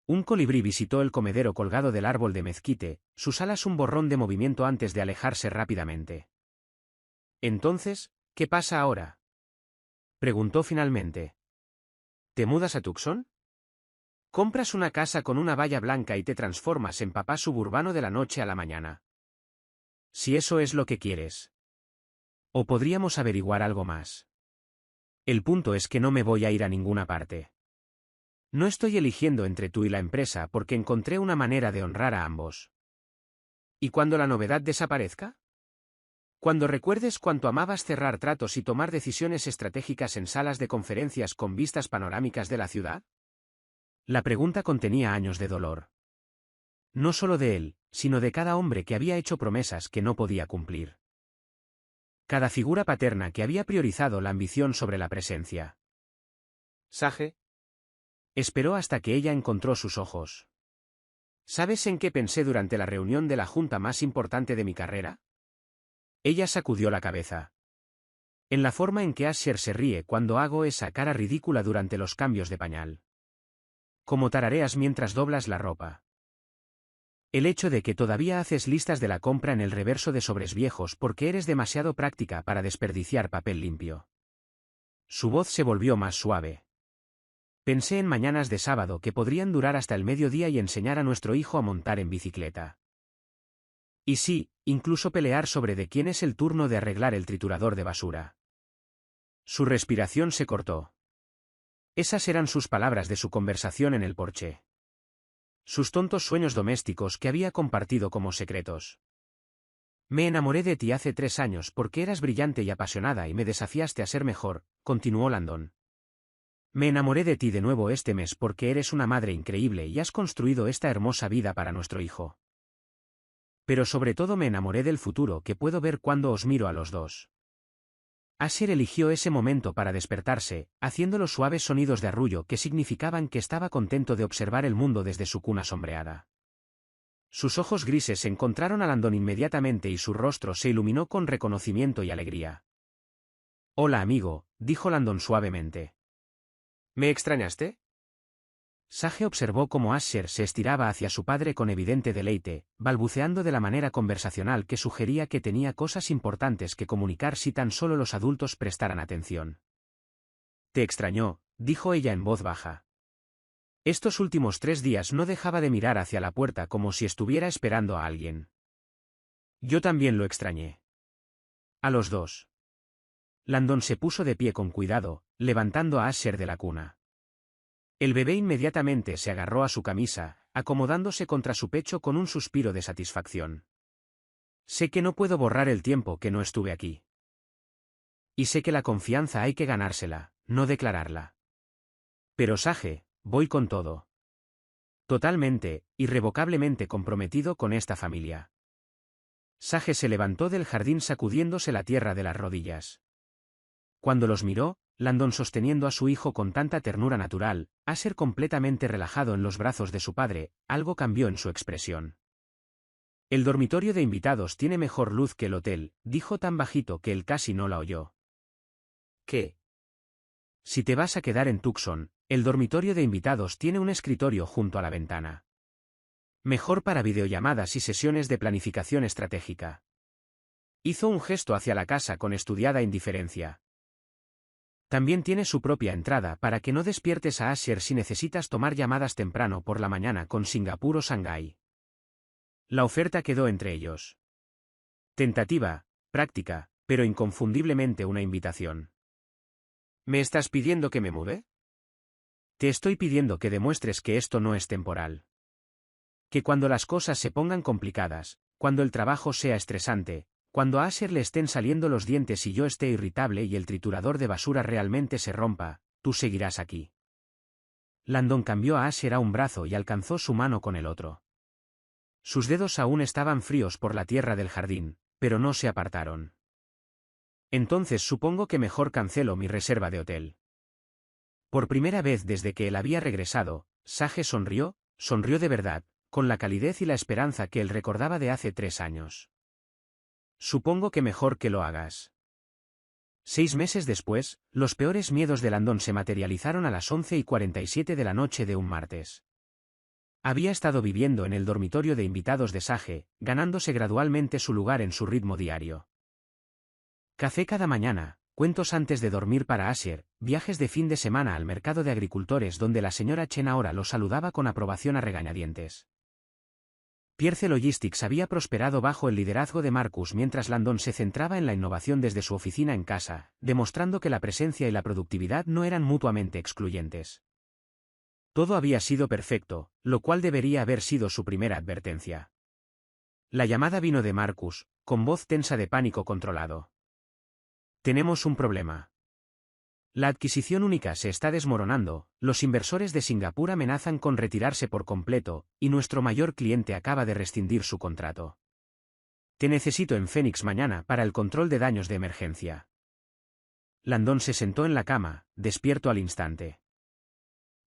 Un colibrí visitó el comedero colgado del árbol de mezquite, sus alas un borrón de movimiento antes de alejarse rápidamente. Entonces, ¿qué pasa ahora? Preguntó finalmente. ¿Te mudas a Tucson? ¿Compras una casa con una valla blanca y te transformas en papá suburbano de la noche a la mañana? Si eso es lo que quieres. O podríamos averiguar algo más. El punto es que no me voy a ir a ninguna parte. No estoy eligiendo entre tú y la empresa porque encontré una manera de honrar a ambos. ¿Y cuando la novedad desaparezca? Cuando recuerdes cuánto amabas cerrar tratos y tomar decisiones estratégicas en salas de conferencias con vistas panorámicas de la ciudad? La pregunta contenía años de dolor. No solo de él, sino de cada hombre que había hecho promesas que no podía cumplir. Cada figura paterna que había priorizado la ambición sobre la presencia. Sage. Esperó hasta que ella encontró sus ojos. ¿Sabes en qué pensé durante la reunión de la junta más importante de mi carrera? Ella sacudió la cabeza. En la forma en que Asher se ríe cuando hago esa cara ridícula durante los cambios de pañal. como tarareas mientras doblas la ropa. El hecho de que todavía haces listas de la compra en el reverso de sobres viejos porque eres demasiado práctica para desperdiciar papel limpio. Su voz se volvió más suave. Pensé en mañanas de sábado que podrían durar hasta el mediodía y enseñar a nuestro hijo a montar en bicicleta. Y sí, incluso pelear sobre de quién es el turno de arreglar el triturador de basura. Su respiración se cortó. Esas eran sus palabras de su conversación en el porche. Sus tontos sueños domésticos que había compartido como secretos. Me enamoré de ti hace 3 años porque eras brillante y apasionada y me desafiaste a ser mejor, continuó Landon. Me enamoré de ti de nuevo este mes porque eres una madre increíble y has construido esta hermosa vida para nuestro hijo. Pero sobre todo me enamoré del futuro que puedo ver cuando os miro a los dos. Asher eligió ese momento para despertarse, haciendo los suaves sonidos de arrullo que significaban que estaba contento de observar el mundo desde su cuna sombreada. Sus ojos grises se encontraron a Landon inmediatamente y su rostro se iluminó con reconocimiento y alegría. «Hola amigo», dijo Landon suavemente. «¿Me extrañaste?» Sage observó cómo Asher se estiraba hacia su padre con evidente deleite, balbuceando de la manera conversacional que sugería que tenía cosas importantes que comunicar si tan solo los adultos prestaran atención. «Te extrañó», dijo ella en voz baja. Estos últimos 3 días no dejaba de mirar hacia la puerta como si estuviera esperando a alguien. «Yo también lo extrañé». A los dos. Landon se puso de pie con cuidado, levantando a Asher de la cuna. El bebé inmediatamente se agarró a su camisa, acomodándose contra su pecho con un suspiro de satisfacción. Sé que no puedo borrar el tiempo que no estuve aquí. Y sé que la confianza hay que ganársela, no declararla. Pero Sage, voy con todo. Totalmente, irrevocablemente comprometido con esta familia. Sage se levantó del jardín sacudiéndose la tierra de las rodillas. Cuando los miró, Landon sosteniendo a su hijo con tanta ternura natural, Asher completamente relajado en los brazos de su padre, algo cambió en su expresión. «El dormitorio de invitados tiene mejor luz que el hotel», dijo tan bajito que él casi no la oyó. «¿Qué?» «Si te vas a quedar en Tucson, el dormitorio de invitados tiene un escritorio junto a la ventana. Mejor para videollamadas y sesiones de planificación estratégica». Hizo un gesto hacia la casa con estudiada indiferencia. También tiene su propia entrada para que no despiertes a Asher si necesitas tomar llamadas temprano por la mañana con Singapur o Shanghái. La oferta quedó entre ellos. Tentativa, práctica, pero inconfundiblemente una invitación. ¿Me estás pidiendo que me mude? Te estoy pidiendo que demuestres que esto no es temporal. Que cuando las cosas se pongan complicadas, cuando el trabajo sea estresante, cuando a Asher le estén saliendo los dientes y yo esté irritable y el triturador de basura realmente se rompa, tú seguirás aquí. Landon cambió a Asher a un brazo y alcanzó su mano con el otro. Sus dedos aún estaban fríos por la tierra del jardín, pero no se apartaron. Entonces supongo que mejor cancelo mi reserva de hotel. Por primera vez desde que él había regresado, Sage sonrió de verdad, con la calidez y la esperanza que él recordaba de hace 3 años. Supongo que mejor que lo hagas. 6 meses después, los peores miedos de Landon se materializaron a las 11:47 de la noche de un martes. Había estado viviendo en el dormitorio de invitados de Sage, ganándose gradualmente su lugar en su ritmo diario. Café cada mañana, cuentos antes de dormir para Asher, viajes de fin de semana al mercado de agricultores donde la señora Chen ahora lo saludaba con aprobación a regañadientes. Pierce Logistics había prosperado bajo el liderazgo de Marcus mientras Landon se centraba en la innovación desde su oficina en casa, demostrando que la presencia y la productividad no eran mutuamente excluyentes. Todo había sido perfecto, lo cual debería haber sido su primera advertencia. La llamada vino de Marcus, con voz tensa de pánico controlado. «Tenemos un problema. La adquisición única se está desmoronando, los inversores de Singapur amenazan con retirarse por completo, y nuestro mayor cliente acaba de rescindir su contrato. Te necesito en Phoenix mañana para el control de daños de emergencia». Landon se sentó en la cama, despierto al instante.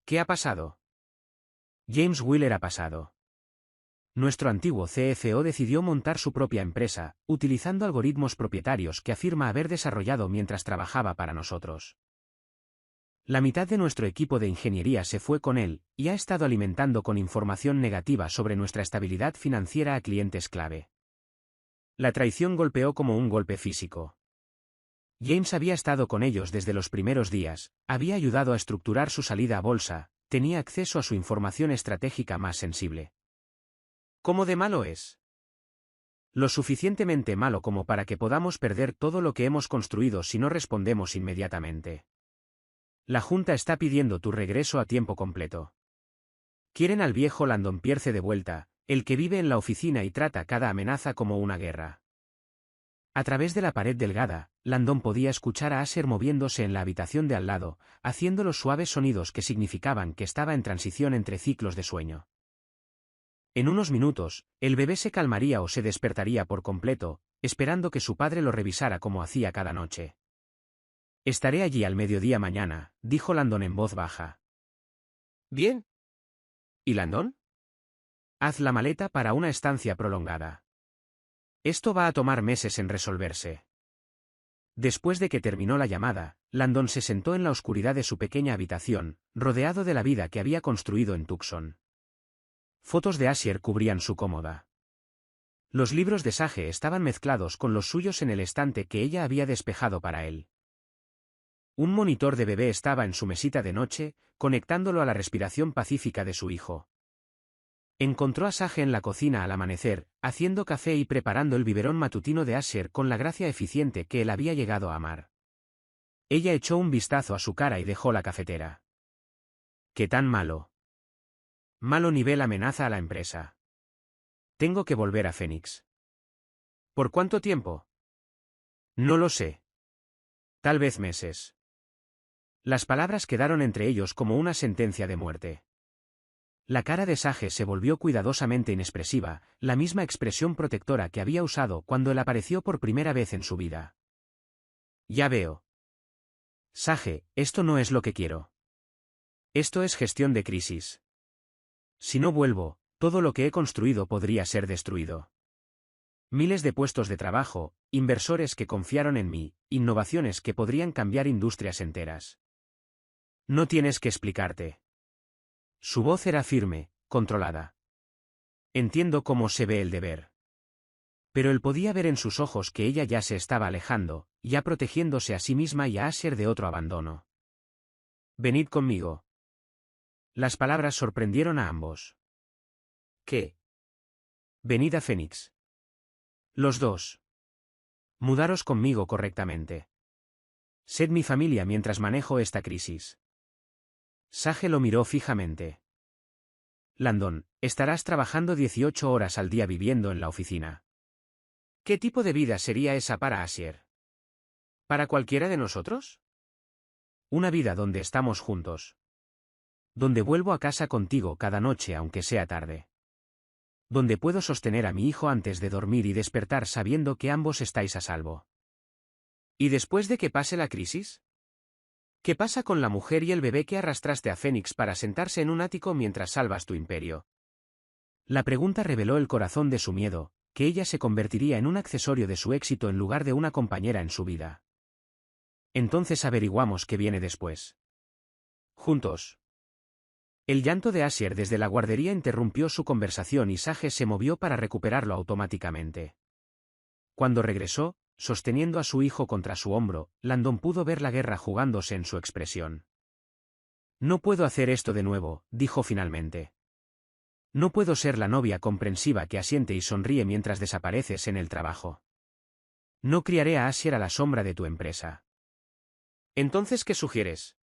«¿Qué ha pasado?» James Wheeler ha pasado. Nuestro antiguo CFO decidió montar su propia empresa, utilizando algoritmos propietarios que afirma haber desarrollado mientras trabajaba para nosotros. La mitad de nuestro equipo de ingeniería se fue con él, y ha estado alimentando con información negativa sobre nuestra estabilidad financiera a clientes clave. La traición golpeó como un golpe físico. James había estado con ellos desde los primeros días, había ayudado a estructurar su salida a bolsa, tenía acceso a su información estratégica más sensible. ¿Cómo de malo es? Lo suficientemente malo como para que podamos perder todo lo que hemos construido si no respondemos inmediatamente. La Junta está pidiendo tu regreso a tiempo completo. Quieren al viejo Landon Pierce de vuelta, el que vive en la oficina y trata cada amenaza como una guerra. A través de la pared delgada, Landon podía escuchar a Asher moviéndose en la habitación de al lado, haciendo los suaves sonidos que significaban que estaba en transición entre ciclos de sueño. En unos minutos, el bebé se calmaría o se despertaría por completo, esperando que su padre lo revisara como hacía cada noche. Estaré allí al mediodía mañana, dijo Landon en voz baja. Bien. ¿Y Landon? Haz la maleta para una estancia prolongada. Esto va a tomar meses en resolverse. Después de que terminó la llamada, Landon se sentó en la oscuridad de su pequeña habitación, rodeado de la vida que había construido en Tucson. Fotos de Asher cubrían su cómoda. Los libros de Sage estaban mezclados con los suyos en el estante que ella había despejado para él. Un monitor de bebé estaba en su mesita de noche, conectándolo a la respiración pacífica de su hijo. Encontró a Sage en la cocina al amanecer, haciendo café y preparando el biberón matutino de Asher con la gracia eficiente que él había llegado a amar. Ella echó un vistazo a su cara y dejó la cafetera. ¿Qué tan malo? Malo nivel amenaza a la empresa. Tengo que volver a Phoenix. ¿Por cuánto tiempo? No lo sé. Tal vez meses. Las palabras quedaron entre ellos como una sentencia de muerte. La cara de Sage se volvió cuidadosamente inexpresiva, la misma expresión protectora que había usado cuando él apareció por primera vez en su vida. Ya veo. Sage, esto no es lo que quiero. Esto es gestión de crisis. Si no vuelvo, todo lo que he construido podría ser destruido. Miles de puestos de trabajo, inversores que confiaron en mí, innovaciones que podrían cambiar industrias enteras. No tienes que explicarte. Su voz era firme, controlada. Entiendo cómo se ve el deber. Pero él podía ver en sus ojos que ella ya se estaba alejando, ya protegiéndose a sí misma y a Asher de otro abandono. Venid conmigo. Las palabras sorprendieron a ambos. ¿Qué? Venid a Phoenix. Los dos. Mudaros conmigo correctamente. Sed mi familia mientras manejo esta crisis. Sage lo miró fijamente. Landon, estarás trabajando 18 horas al día viviendo en la oficina. ¿Qué tipo de vida sería esa para Asher? ¿Para cualquiera de nosotros? Una vida donde estamos juntos. Donde vuelvo a casa contigo cada noche aunque sea tarde. Donde puedo sostener a mi hijo antes de dormir y despertar sabiendo que ambos estáis a salvo. ¿Y después de que pase la crisis? ¿Qué pasa con la mujer y el bebé que arrastraste a Phoenix para sentarse en un ático mientras salvas tu imperio? La pregunta reveló el corazón de su miedo, que ella se convertiría en un accesorio de su éxito en lugar de una compañera en su vida. Entonces averiguamos qué viene después. Juntos. El llanto de Asher desde la guardería interrumpió su conversación y Sage se movió para recuperarlo automáticamente. Cuando regresó, sosteniendo a su hijo contra su hombro, Landon pudo ver la guerra jugándose en su expresión. No puedo hacer esto de nuevo, dijo finalmente. No puedo ser la novia comprensiva que asiente y sonríe mientras desapareces en el trabajo. No criaré a Asher a la sombra de tu empresa. Entonces, ¿qué sugieres?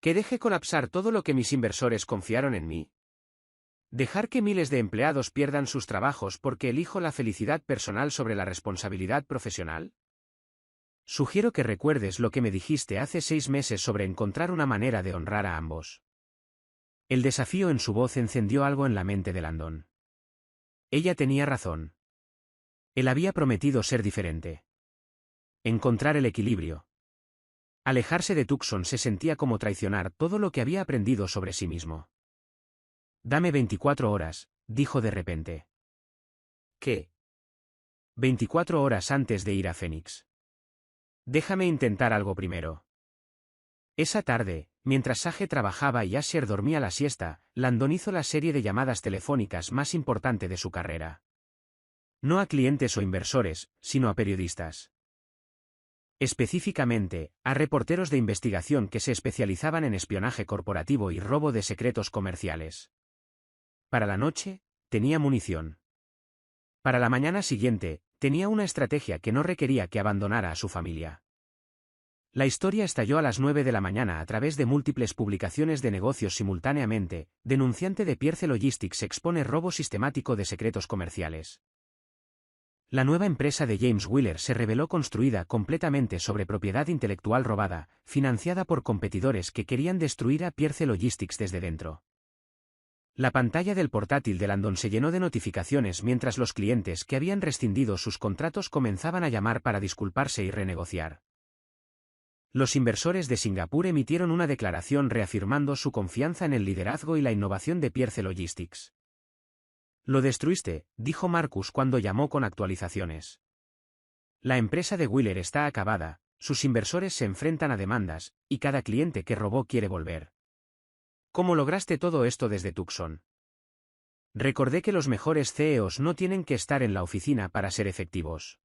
¿Que deje colapsar todo lo que mis inversores confiaron en mí? ¿Dejar que miles de empleados pierdan sus trabajos porque elijo la felicidad personal sobre la responsabilidad profesional? Sugiero que recuerdes lo que me dijiste hace 6 meses sobre encontrar una manera de honrar a ambos. El desafío en su voz encendió algo en la mente de Landon. Ella tenía razón. Él había prometido ser diferente. Encontrar el equilibrio. Alejarse de Tucson se sentía como traicionar todo lo que había aprendido sobre sí mismo. Dame 24 horas, dijo de repente. ¿Qué? 24 horas antes de ir a Phoenix. Déjame intentar algo primero. Esa tarde, mientras Sage trabajaba y Asher dormía la siesta, Landon hizo la serie de llamadas telefónicas más importante de su carrera. No a clientes o inversores, sino a periodistas. Específicamente, a reporteros de investigación que se especializaban en espionaje corporativo y robo de secretos comerciales. Para la noche, tenía munición. Para la mañana siguiente, tenía una estrategia que no requería que abandonara a su familia. La historia estalló a las 9 de la mañana a través de múltiples publicaciones de negocios simultáneamente. Denunciante de Pierce Logistics expone robo sistemático de secretos comerciales. La nueva empresa de James Wheeler se reveló construida completamente sobre propiedad intelectual robada, financiada por competidores que querían destruir a Pierce Logistics desde dentro. La pantalla del portátil de Landon se llenó de notificaciones mientras los clientes que habían rescindido sus contratos comenzaban a llamar para disculparse y renegociar. Los inversores de Singapur emitieron una declaración reafirmando su confianza en el liderazgo y la innovación de Pierce Logistics. Lo destruiste, dijo Marcus cuando llamó con actualizaciones. La empresa de Wheeler está acabada, sus inversores se enfrentan a demandas, y cada cliente que robó quiere volver. ¿Cómo lograste todo esto desde Tucson? Recordé que los mejores CEOs no tienen que estar en la oficina para ser efectivos.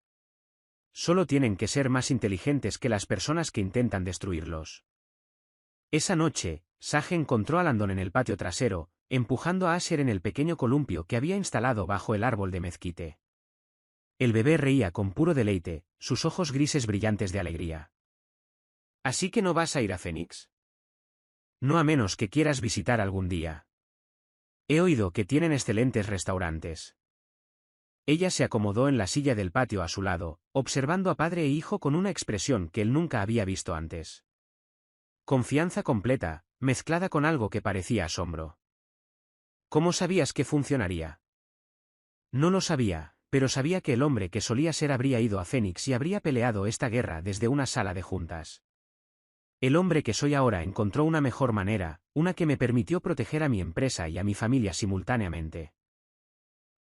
Solo tienen que ser más inteligentes que las personas que intentan destruirlos. Esa noche, Sage encontró a Landon en el patio trasero, empujando a Asher en el pequeño columpio que había instalado bajo el árbol de mezquite. El bebé reía con puro deleite, sus ojos grises brillantes de alegría. ¿Así que no vas a ir a Phoenix? No a menos que quieras visitar algún día. He oído que tienen excelentes restaurantes. Ella se acomodó en la silla del patio a su lado, observando a padre e hijo con una expresión que él nunca había visto antes. Confianza completa, mezclada con algo que parecía asombro. ¿Cómo sabías que funcionaría? No lo sabía, pero sabía que el hombre que solía ser habría ido a Phoenix y habría peleado esta guerra desde una sala de juntas. El hombre que soy ahora encontró una mejor manera, una que me permitió proteger a mi empresa y a mi familia simultáneamente.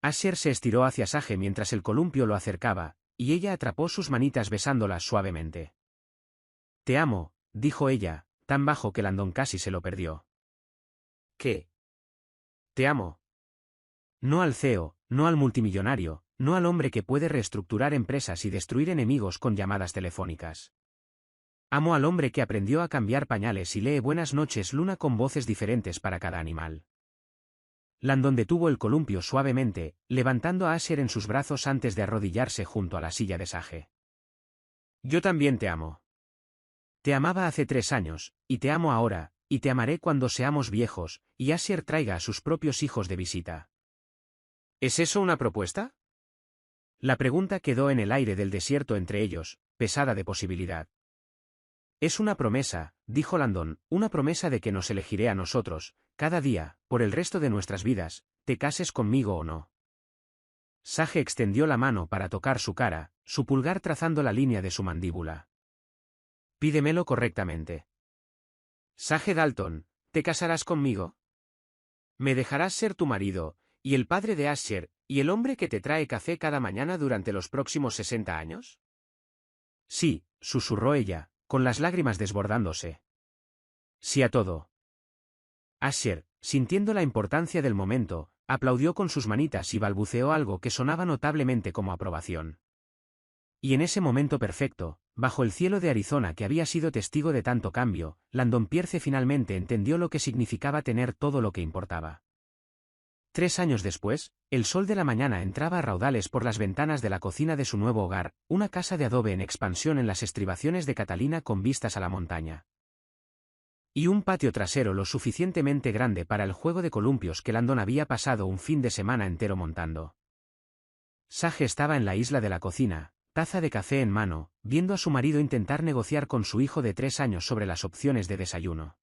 Asher se estiró hacia Sage mientras el columpio lo acercaba, y ella atrapó sus manitas besándolas suavemente. Te amo, dijo ella, tan bajo que Landon casi se lo perdió. ¿Qué? Te amo. No al CEO, no al multimillonario, no al hombre que puede reestructurar empresas y destruir enemigos con llamadas telefónicas. Amo al hombre que aprendió a cambiar pañales y lee Buenas noches Luna con voces diferentes para cada animal. Landon detuvo el columpio suavemente, levantando a Asher en sus brazos antes de arrodillarse junto a la silla de Sage. Yo también te amo. Te amaba hace 3 años, y te amo ahora, y te amaré cuando seamos viejos, y Asher traiga a sus propios hijos de visita. ¿Es eso una propuesta? La pregunta quedó en el aire del desierto entre ellos, pesada de posibilidad. Es una promesa, dijo Landon, una promesa de que nos elegiré a nosotros, cada día, por el resto de nuestras vidas, te cases conmigo o no. Sage extendió la mano para tocar su cara, su pulgar trazando la línea de su mandíbula. Pídemelo correctamente. Sage Dalton, ¿te casarás conmigo? ¿Me dejarás ser tu marido, y el padre de Asher, y el hombre que te trae café cada mañana durante los próximos 60 años? Sí, susurró ella, con las lágrimas desbordándose. Sí a todo. Asher, sintiendo la importancia del momento, aplaudió con sus manitas y balbuceó algo que sonaba notablemente como aprobación. Y en ese momento perfecto, bajo el cielo de Arizona que había sido testigo de tanto cambio, Landon Pierce finalmente entendió lo que significaba tener todo lo que importaba. 3 años después, el sol de la mañana entraba a raudales por las ventanas de la cocina de su nuevo hogar, una casa de adobe en expansión en las estribaciones de Catalina con vistas a la montaña. Y un patio trasero lo suficientemente grande para el juego de columpios que Landon había pasado un fin de semana entero montando. Sage estaba en la isla de la cocina, taza de café en mano, viendo a su marido intentar negociar con su hijo de 3 años sobre las opciones de desayuno.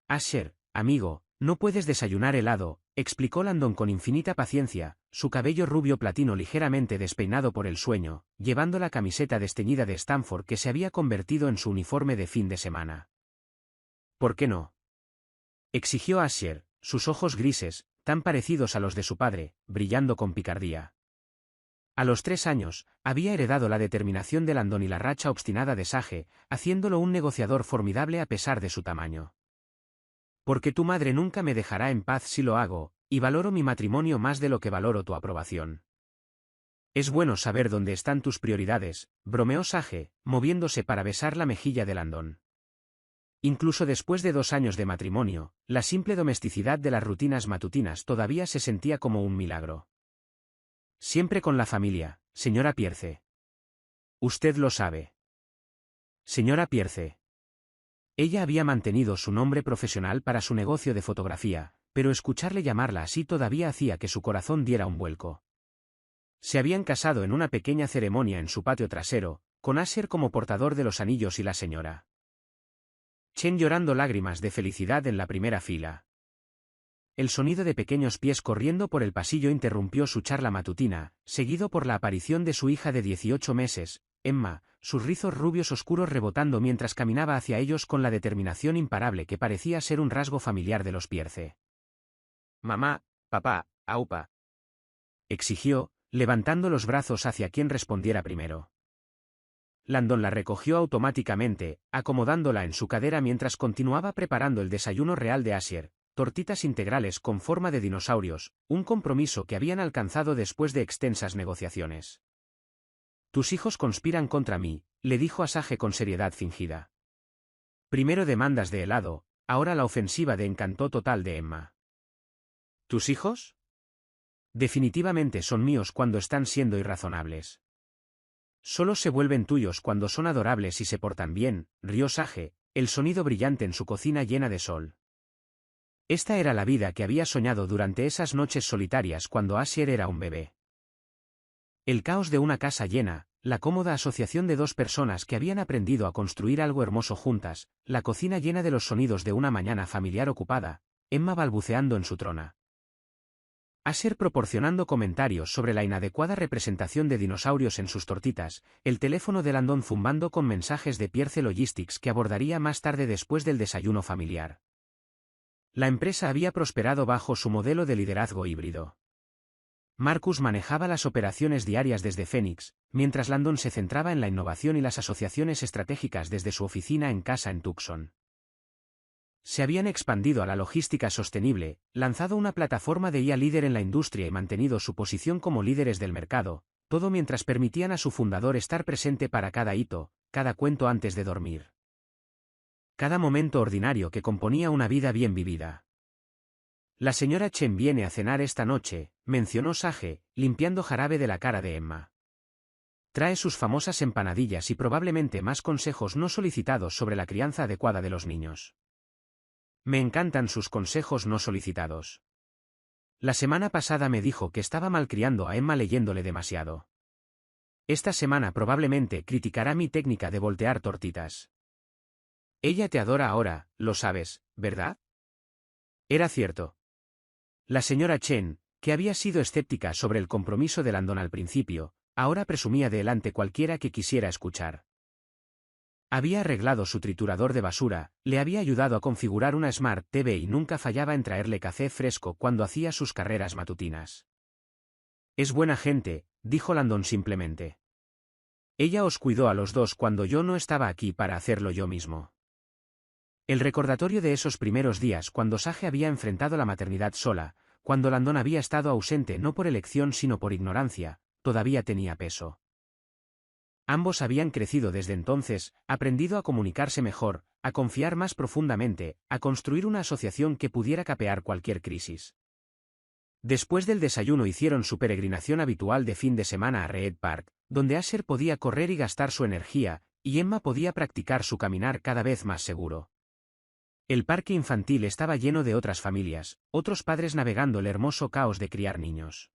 Asher, amigo, no puedes desayunar helado, explicó Landon con infinita paciencia, su cabello rubio platino ligeramente despeinado por el sueño, llevando la camiseta desteñida de Stanford que se había convertido en su uniforme de fin de semana. ¿Por qué no? Exigió Asher, sus ojos grises, tan parecidos a los de su padre, brillando con picardía. A los 3 años, había heredado la determinación de Landon y la racha obstinada de Sage, haciéndolo un negociador formidable a pesar de su tamaño. Porque tu madre nunca me dejará en paz si lo hago, y valoro mi matrimonio más de lo que valoro tu aprobación. Es bueno saber dónde están tus prioridades, bromeó Sage, moviéndose para besar la mejilla de Landon. Incluso después de 2 años de matrimonio, la simple domesticidad de las rutinas matutinas todavía se sentía como un milagro. Siempre con la familia, señora Pierce. Usted lo sabe. Señora Pierce. Ella había mantenido su nombre profesional para su negocio de fotografía, pero escucharle llamarla así todavía hacía que su corazón diera un vuelco. Se habían casado en una pequeña ceremonia en su patio trasero, con Asher como portador de los anillos y la señora Chen llorando lágrimas de felicidad en la primera fila. El sonido de pequeños pies corriendo por el pasillo interrumpió su charla matutina, seguido por la aparición de su hija de 18 meses, Emma, sus rizos rubios oscuros rebotando mientras caminaba hacia ellos con la determinación imparable que parecía ser un rasgo familiar de los Pierce. «Mamá, papá, aupa», exigió, levantando los brazos hacia quien respondiera primero. Landon la recogió automáticamente, acomodándola en su cadera mientras continuaba preparando el desayuno real de Asher, tortitas integrales con forma de dinosaurios, un compromiso que habían alcanzado después de extensas negociaciones. «Tus hijos conspiran contra mí», le dijo a Sage con seriedad fingida. Primero demandas de helado, ahora la ofensiva de encanto total de Emma. ¿Tus hijos? Definitivamente son míos cuando están siendo irrazonables. Solo se vuelven tuyos cuando son adorables y se portan bien, rió Sage, el sonido brillante en su cocina llena de sol. Esta era la vida que había soñado durante esas noches solitarias cuando Asher era un bebé. El caos de una casa llena, la cómoda asociación de 2 personas que habían aprendido a construir algo hermoso juntas, la cocina llena de los sonidos de una mañana familiar ocupada, Emma balbuceando en su trona. Asher proporcionando comentarios sobre la inadecuada representación de dinosaurios en sus tortitas, el teléfono de Landon zumbando con mensajes de Pierce Logistics que abordaría más tarde después del desayuno familiar. La empresa había prosperado bajo su modelo de liderazgo híbrido. Marcus manejaba las operaciones diarias desde Phoenix, mientras Landon se centraba en la innovación y las asociaciones estratégicas desde su oficina en casa en Tucson. Se habían expandido a la logística sostenible, lanzado una plataforma de IA líder en la industria y mantenido su posición como líderes del mercado, todo mientras permitían a su fundador estar presente para cada hito, cada cuento antes de dormir. Cada momento ordinario que componía una vida bien vivida. La señora Chen viene a cenar esta noche, mencionó Sage, limpiando jarabe de la cara de Emma. Trae sus famosas empanadillas y probablemente más consejos no solicitados sobre la crianza adecuada de los niños. Me encantan sus consejos no solicitados. La semana pasada me dijo que estaba malcriando a Emma leyéndole demasiado. Esta semana probablemente criticará mi técnica de voltear tortitas. Ella te adora ahora, lo sabes, ¿verdad? Era cierto. La señora Chen, que había sido escéptica sobre el compromiso de Landon al principio, ahora presumía de él ante cualquiera que quisiera escuchar. Había arreglado su triturador de basura, le había ayudado a configurar una Smart TV y nunca fallaba en traerle café fresco cuando hacía sus carreras matutinas. Es buena gente, dijo Landon simplemente. Ella os cuidó a los dos cuando yo no estaba aquí para hacerlo yo mismo. El recordatorio de esos primeros días cuando Sage había enfrentado la maternidad sola, cuando Landon había estado ausente no por elección sino por ignorancia, todavía tenía peso. Ambos habían crecido desde entonces, aprendido a comunicarse mejor, a confiar más profundamente, a construir una asociación que pudiera capear cualquier crisis. Después del desayuno hicieron su peregrinación habitual de fin de semana a Reed Park, donde Asher podía correr y gastar su energía, y Emma podía practicar su caminar cada vez más seguro. El parque infantil estaba lleno de otras familias, otros padres navegando el hermoso caos de criar niños.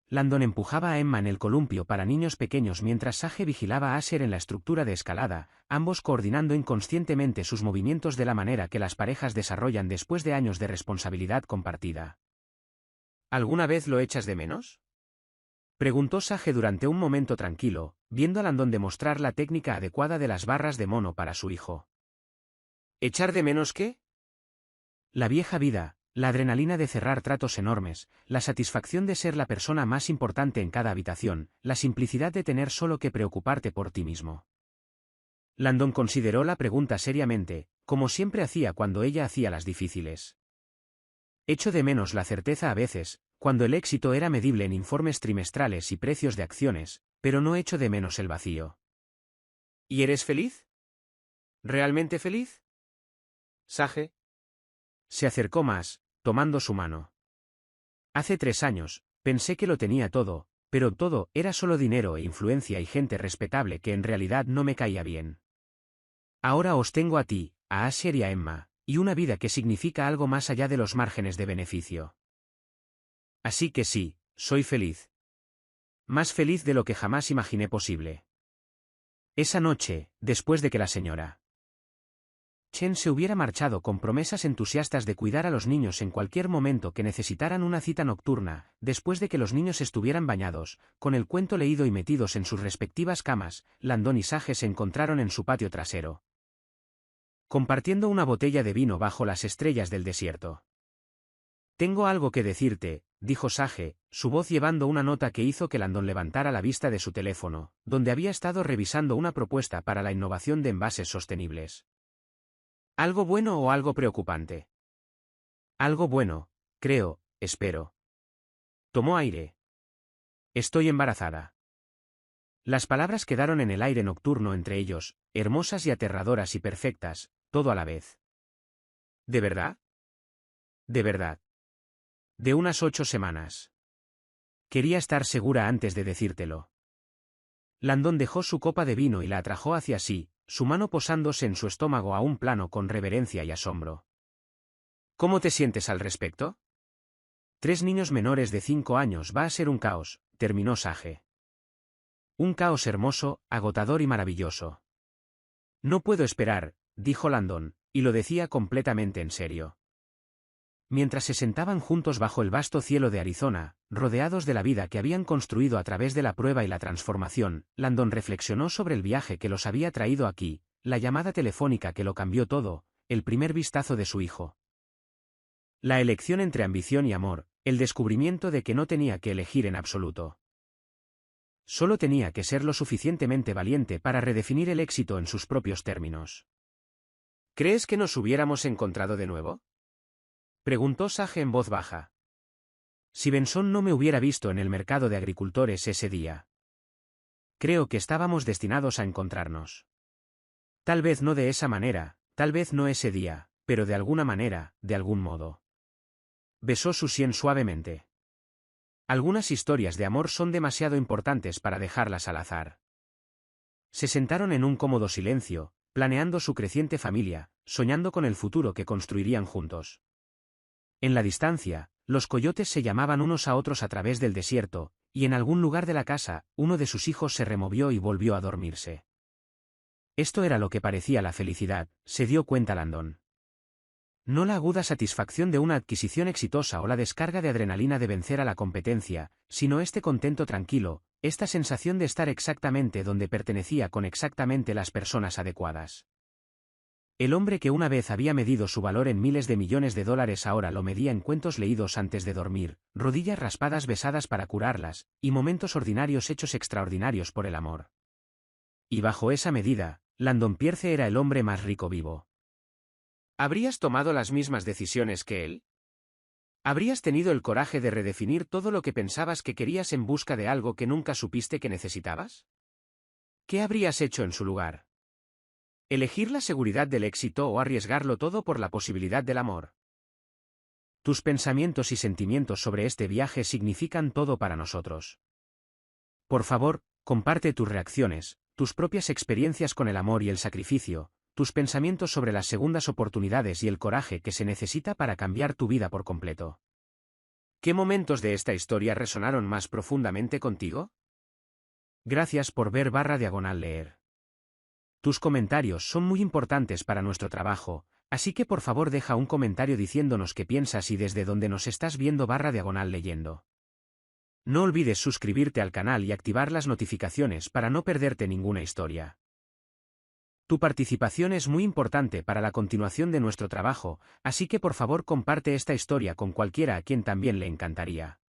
Landon empujaba a Emma en el columpio para niños pequeños mientras Sage vigilaba a Asher en la estructura de escalada, ambos coordinando inconscientemente sus movimientos de la manera que las parejas desarrollan después de años de responsabilidad compartida. ¿Alguna vez lo echas de menos?, preguntó Sage durante un momento tranquilo, viendo a Landon demostrar la técnica adecuada de las barras de mono para su hijo. ¿Echar de menos qué? La vieja vida, La adrenalina de cerrar tratos enormes, la satisfacción de ser la persona más importante en cada habitación, la simplicidad de tener solo que preocuparte por ti mismo. Landon consideró la pregunta seriamente, como siempre hacía cuando ella hacía las difíciles. Echo de menos la certeza a veces, cuando el éxito era medible en informes trimestrales y precios de acciones, pero no echo de menos el vacío. ¿Y eres feliz? ¿Realmente feliz? Sage. Se acercó más, tomando su mano. Hace 3 años, pensé que lo tenía todo, pero todo era solo dinero e influencia y gente respetable que en realidad no me caía bien. Ahora os tengo a ti, a Asher y a Emma, y una vida que significa algo más allá de los márgenes de beneficio. Así que sí, soy feliz. Más feliz de lo que jamás imaginé posible. Esa noche, después de que la señora Chen se hubiera marchado con promesas entusiastas de cuidar a los niños en cualquier momento que necesitaran una cita nocturna, después de que los niños estuvieran bañados, con el cuento leído y metidos en sus respectivas camas, Landon y Sage se encontraron en su patio trasero, compartiendo una botella de vino bajo las estrellas del desierto. Tengo algo que decirte, dijo Sage, su voz llevando una nota que hizo que Landon levantara la vista de su teléfono, donde había estado revisando una propuesta para la innovación de envases sostenibles. ¿Algo bueno o algo preocupante? Algo bueno, creo, espero. Tomó aire. Estoy embarazada. Las palabras quedaron en el aire nocturno entre ellos, hermosas y aterradoras y perfectas, todo a la vez. ¿De verdad? De verdad. De unas 8 semanas. Quería estar segura antes de decírtelo. Landon dejó su copa de vino y la atrajo hacia sí, su mano posándose en su estómago a un plano con reverencia y asombro. ¿Cómo te sientes al respecto? 3 niños menores de 5 años va a ser un caos, terminó Sage. Un caos hermoso, agotador y maravilloso. No puedo esperar, dijo Landon, y lo decía completamente en serio. Mientras se sentaban juntos bajo el vasto cielo de Arizona, rodeados de la vida que habían construido a través de la prueba y la transformación, Landon reflexionó sobre el viaje que los había traído aquí, la llamada telefónica que lo cambió todo, el primer vistazo de su hijo. La elección entre ambición y amor, el descubrimiento de que no tenía que elegir en absoluto. Solo tenía que ser lo suficientemente valiente para redefinir el éxito en sus propios términos. ¿Crees que nos hubiéramos encontrado de nuevo? Preguntó Sage en voz baja. Si Benson no me hubiera visto en el mercado de agricultores ese día. Creo que estábamos destinados a encontrarnos. Tal vez no de esa manera, tal vez no ese día, pero de alguna manera, de algún modo. Besó su sien suavemente. Algunas historias de amor son demasiado importantes para dejarlas al azar. Se sentaron en un cómodo silencio, planeando su creciente familia, soñando con el futuro que construirían juntos. En la distancia, los coyotes se llamaban unos a otros a través del desierto, y en algún lugar de la casa, uno de sus hijos se removió y volvió a dormirse. Esto era lo que parecía la felicidad, se dio cuenta Landon. No la aguda satisfacción de una adquisición exitosa o la descarga de adrenalina de vencer a la competencia, sino este contento tranquilo, esta sensación de estar exactamente donde pertenecía con exactamente las personas adecuadas. El hombre que una vez había medido su valor en miles de millones de dólares ahora lo medía en cuentos leídos antes de dormir, rodillas raspadas besadas para curarlas, y momentos ordinarios hechos extraordinarios por el amor. Y bajo esa medida, Landon Pierce era el hombre más rico vivo. ¿Habrías tomado las mismas decisiones que él? ¿Habrías tenido el coraje de redefinir todo lo que pensabas que querías en busca de algo que nunca supiste que necesitabas? ¿Qué habrías hecho en su lugar? ¿Elegir la seguridad del éxito o arriesgarlo todo por la posibilidad del amor? Tus pensamientos y sentimientos sobre este viaje significan todo para nosotros. Por favor, comparte tus reacciones, tus propias experiencias con el amor y el sacrificio, tus pensamientos sobre las segundas oportunidades y el coraje que se necesita para cambiar tu vida por completo. ¿Qué momentos de esta historia resonaron más profundamente contigo? Gracias por ver /leer. Tus comentarios son muy importantes para nuestro trabajo, así que por favor deja un comentario diciéndonos qué piensas y desde dónde nos estás viendo /leyendo. No olvides suscribirte al canal y activar las notificaciones para no perderte ninguna historia. Tu participación es muy importante para la continuación de nuestro trabajo, así que por favor comparte esta historia con cualquiera a quien también le encantaría.